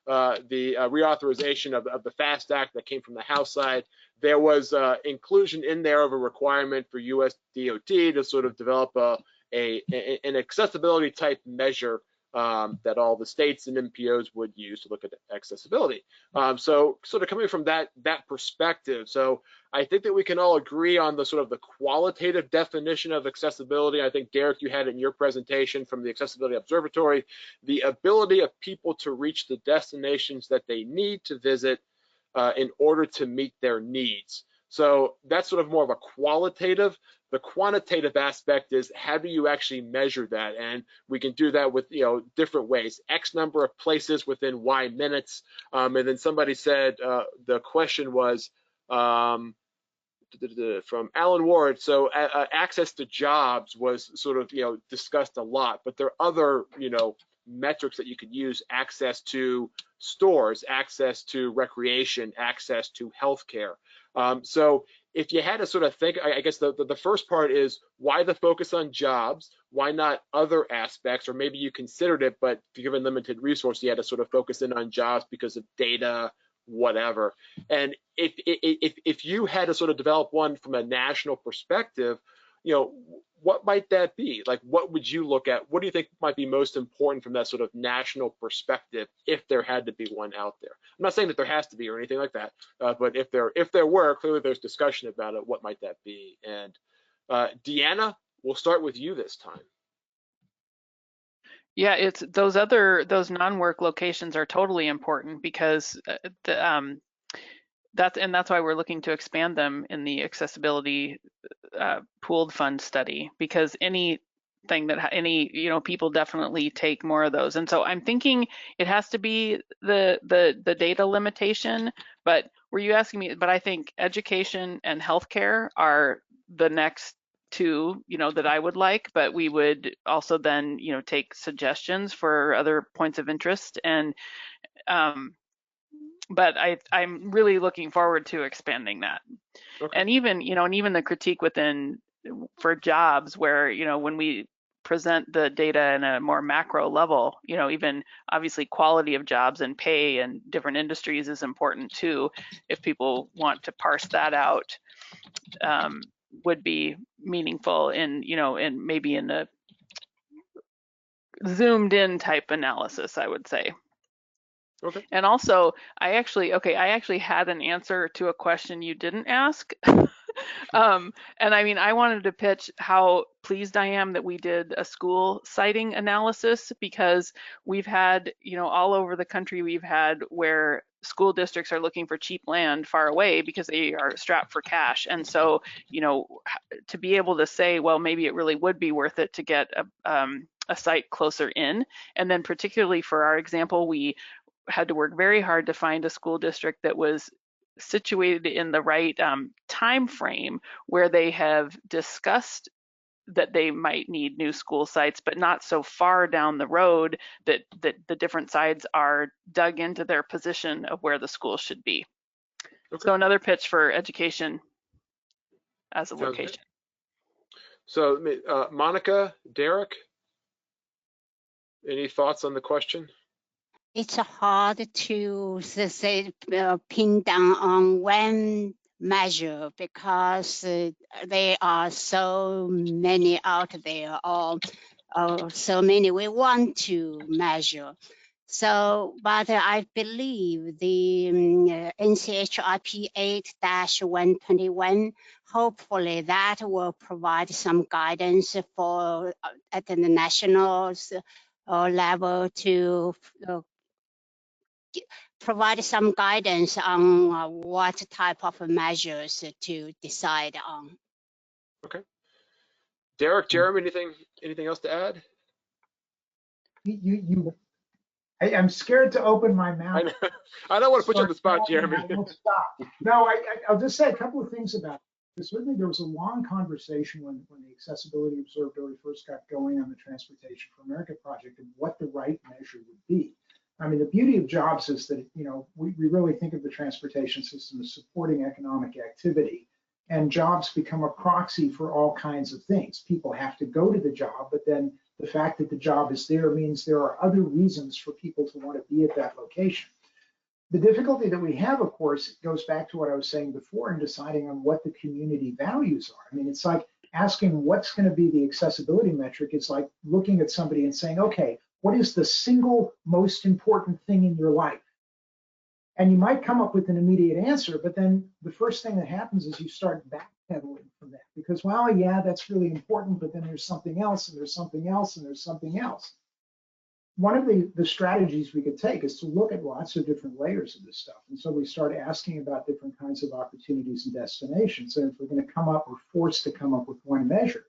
the reauthorization of the FAST Act that came from the House side. There was inclusion in there of a requirement for US DOT to sort of develop an accessibility type measure that all the states and MPOs would use to look at accessibility. So sort of coming from that perspective, so I think that we can all agree on the sort of the qualitative definition of accessibility. I think, Derek, you had it in your presentation from the Accessibility Observatory, the ability of people to reach the destinations that they need to visit in order to meet their needs. So that's sort of more of a qualitative. The quantitative aspect is how do you actually measure that? And we can do that with different ways. X number of places within Y minutes. And then somebody said the question was from Alan Ward. So access to jobs was sort of discussed a lot, but there are other metrics that you could use: access to stores, access to recreation, access to healthcare. So if you had to sort of think, I guess the first part is why the focus on jobs? Why not other aspects? Or maybe you considered it, but given limited resources, you had to sort of focus in on jobs because of data, whatever. And if you had to sort of develop one from a national perspective, what might that be? Like, what would you look at? What do you think might be most important from that sort of national perspective, if there had to be one out there? I'm not saying that there has to be or anything like that, but if there were, clearly there's discussion about it. What might that be? And Deanna, we'll start with you this time. Yeah, it's those non-work locations are totally important because that's why we're looking to expand them in the accessibility pooled fund study, because anything that people definitely take more of those. And so I'm thinking it has to be the data limitation, but were you asking me? But I think education and healthcare are the next two, that I would like, but we would also then, take suggestions for other points of interest. And but I'm really looking forward to expanding that. Okay. And even the critique within for jobs where, when we present the data in a more macro level, even obviously quality of jobs and pay and different industries is important too. If people want to parse that out, would be meaningful in maybe in a zoomed in type analysis, I would say. Okay. And also, I actually had an answer to a question you didn't ask. And I mean, I wanted to pitch how pleased I am that we did a school siting analysis, because we've had, all over the country, we've had where school districts are looking for cheap land far away because they are strapped for cash. And so, to be able to say, well, maybe it really would be worth it to get a site closer in. And then particularly for our example, we had to work very hard to find a school district that was situated in the right time frame, where they have discussed that they might need new school sites, but not so far down the road that the different sides are dug into their position of where the school should be. Okay. So another pitch for education as a Sounds location. good. So Monica, Derek, any thoughts on the question? It's hard to say pin down on one measure, because there are so many out there, or so many we want to measure. So, but I believe the NCHRP 8-121, hopefully that will provide some guidance for at the national level to provide some guidance on what type of measures to decide on. Okay. Derek, Jeremy, anything else to add? I'm scared to open my mouth. I don't want to put you on the spot, Jeremy. I won't stop. No, I'll just say a couple of things about it. Certainly, there was a long conversation when the Accessibility Observatory first got going on the Transportation for America project and what the right measure would be. I mean, the beauty of jobs is that, we really think of the transportation system as supporting economic activity, and jobs become a proxy for all kinds of things. People have to go to the job, but then the fact that the job is there means there are other reasons for people to want to be at that location. The difficulty that we have, of course, goes back to what I was saying before in deciding on what the community values are. I mean, it's like asking what's going to be the accessibility metric. It's like looking at somebody and saying, okay, what is the single most important thing in your life? And you might come up with an immediate answer, but then the first thing that happens is you start backpedaling from that, because, well, yeah, that's really important, but then there's something else, and there's something else, and there's something else. One of the strategies we could take is to look at lots of different layers of this stuff. And so we start asking about different kinds of opportunities and destinations. And if we're going to come up, we're forced to come up with one measure,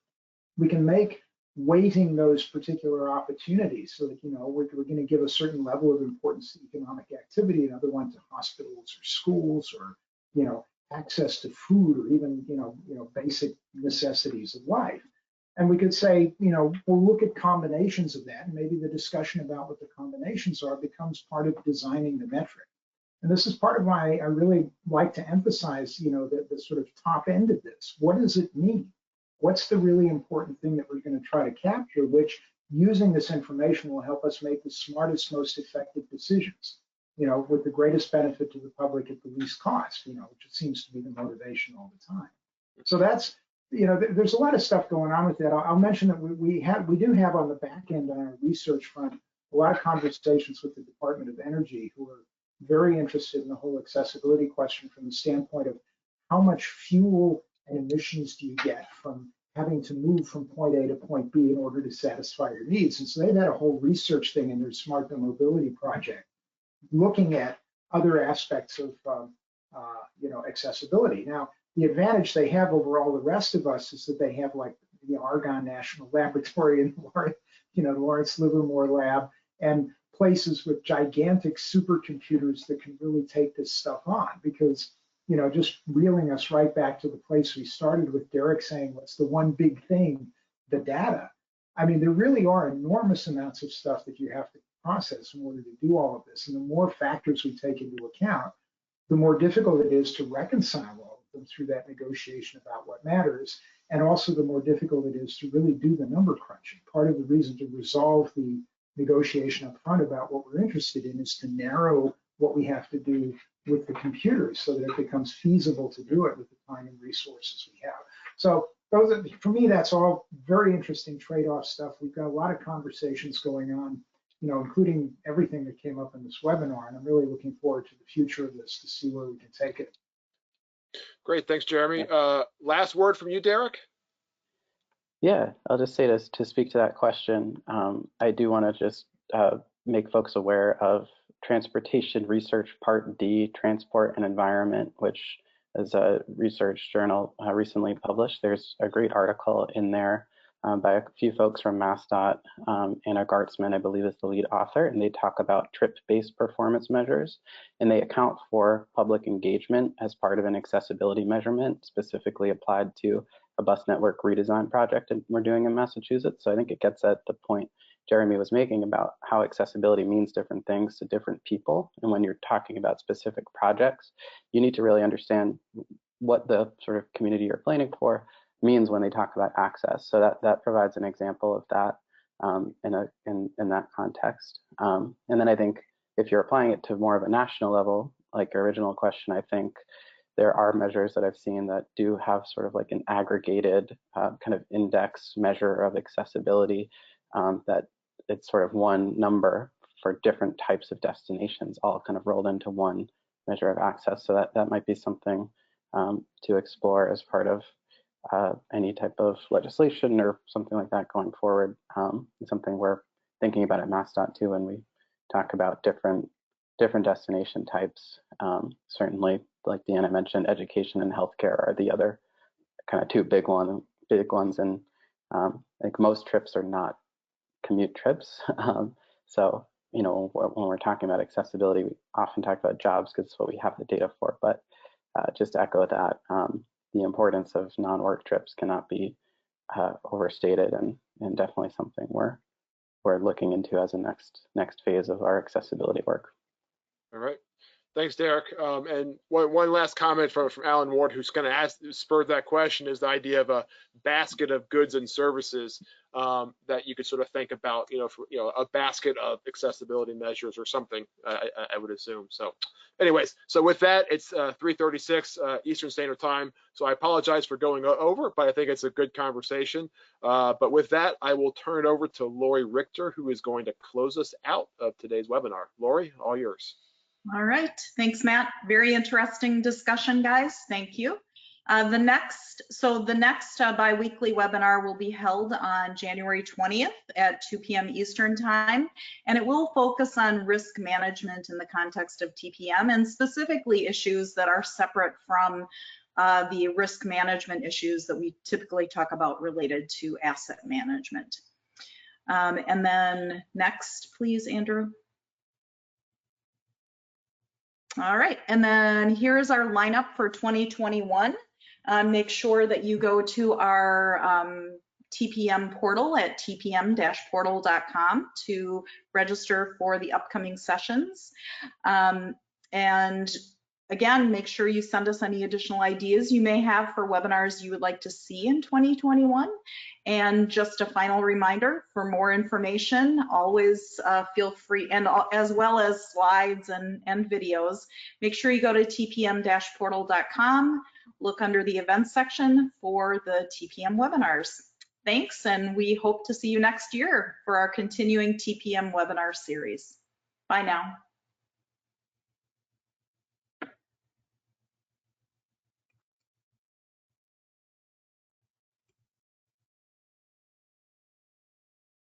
we can make weighting those particular opportunities so that, we're going to give a certain level of importance to economic activity, another one to hospitals or schools, or, access to food, or even, basic necessities of life. And we could say, we'll look at combinations of that, and maybe the discussion about what the combinations are becomes part of designing the metric. And this is part of why I really like to emphasize, the sort of top end of this. What does it mean? What's the really important thing that we're going to try to capture, which, using this information, will help us make the smartest, most effective decisions, with the greatest benefit to the public at the least cost, which seems to be the motivation all the time. So that's, there's a lot of stuff going on with that. I'll mention that we do have on the back end on our research front a lot of conversations with the Department of Energy, who are very interested in the whole accessibility question from the standpoint of how much fuel and emissions do you get from having to move from point A to point B in order to satisfy your needs. And so they've had a whole research thing in their Smart Mobility project, looking at other aspects of accessibility. Now, the advantage they have over all the rest of us is that they have, like, the Argonne National Laboratory and the Lawrence Livermore Lab, and places with gigantic supercomputers that can really take this stuff on. Because, just reeling us right back to the place we started with Derek saying, what's the one big thing? The data. I mean, there really are enormous amounts of stuff that you have to process in order to do all of this. And the more factors we take into account, the more difficult it is to reconcile all of them through that negotiation about what matters. And also the more difficult it is to really do the number crunching. Part of the reason to resolve the negotiation up front about what we're interested in is to narrow what we have to do with the computers so that it becomes feasible to do it with the time and resources we have. So those are, for me, that's all very interesting trade-off stuff. We've got a lot of conversations going on, including everything that came up in this webinar. And I'm really looking forward to the future of this to see where we can take it. Great, thanks, Jeremy. Last word from you, Derek? Yeah, I'll just say this to speak to that question. I do want to just make folks aware of Transportation Research Part D, Transport and Environment, which is a research journal recently published. There's a great article in there by a few folks from MassDOT. Anna Gartzman, I believe, is the lead author, and they talk about trip-based performance measures, and they account for public engagement as part of an accessibility measurement specifically applied to a bus network redesign project we're doing in Massachusetts. So I think it gets at the point Jeremy was making about how accessibility means different things to different people. And when you're talking about specific projects, you need to really understand what the sort of community you're planning for means when they talk about access. So that provides an example of that in that context. And then I think if you're applying it to more of a national level, like your original question, I think there are measures that I've seen that do have sort of like an aggregated kind of index measure of accessibility that it's sort of one number for different types of destinations, all kind of rolled into one measure of access. So that might be something to explore as part of any type of legislation or something like that going forward. Something we're thinking about at MassDOT too when we talk about different destination types. Certainly, like Deanna mentioned, education and healthcare are the other kind of two big ones. And I think most trips are not commute trips. So, when we're talking about accessibility, we often talk about jobs because it's what we have the data for. But just to echo that, the importance of non-work trips cannot be overstated, and definitely something we're looking into as a next phase of our accessibility work. All right. Thanks, Derek. And one last comment from Alan Ward, who's going to spurred that question, is the idea of a basket of goods and services that you could sort of think about, a basket of accessibility measures or something, I would assume. So anyways, so with that, it's 3:36 Eastern Standard Time. So I apologize for going over, but I think it's a good conversation. But with that, I will turn it over to Lori Richter, who is going to close us out of today's webinar. Lori, all yours. All right, thanks, Matt. Very interesting discussion, guys. Thank you. The next bi-weekly webinar will be held on January 20th at 2 p.m. Eastern Time, and it will focus on risk management in the context of TPM, and specifically issues that are separate from the risk management issues that we typically talk about related to asset management. And then next, please, Andrew. All right, and then here's our lineup for 2021. Make sure that you go to our TPM portal at tpm-portal.com to register for the upcoming sessions. And again, make sure you send us any additional ideas you may have for webinars you would like to see in 2021. And just a final reminder, for more information, always feel free, and as well as slides and videos, make sure you go to tpm-portal.com, look under the events section for the TPM webinars. Thanks, and we hope to see you next year for our continuing TPM webinar series. Bye now.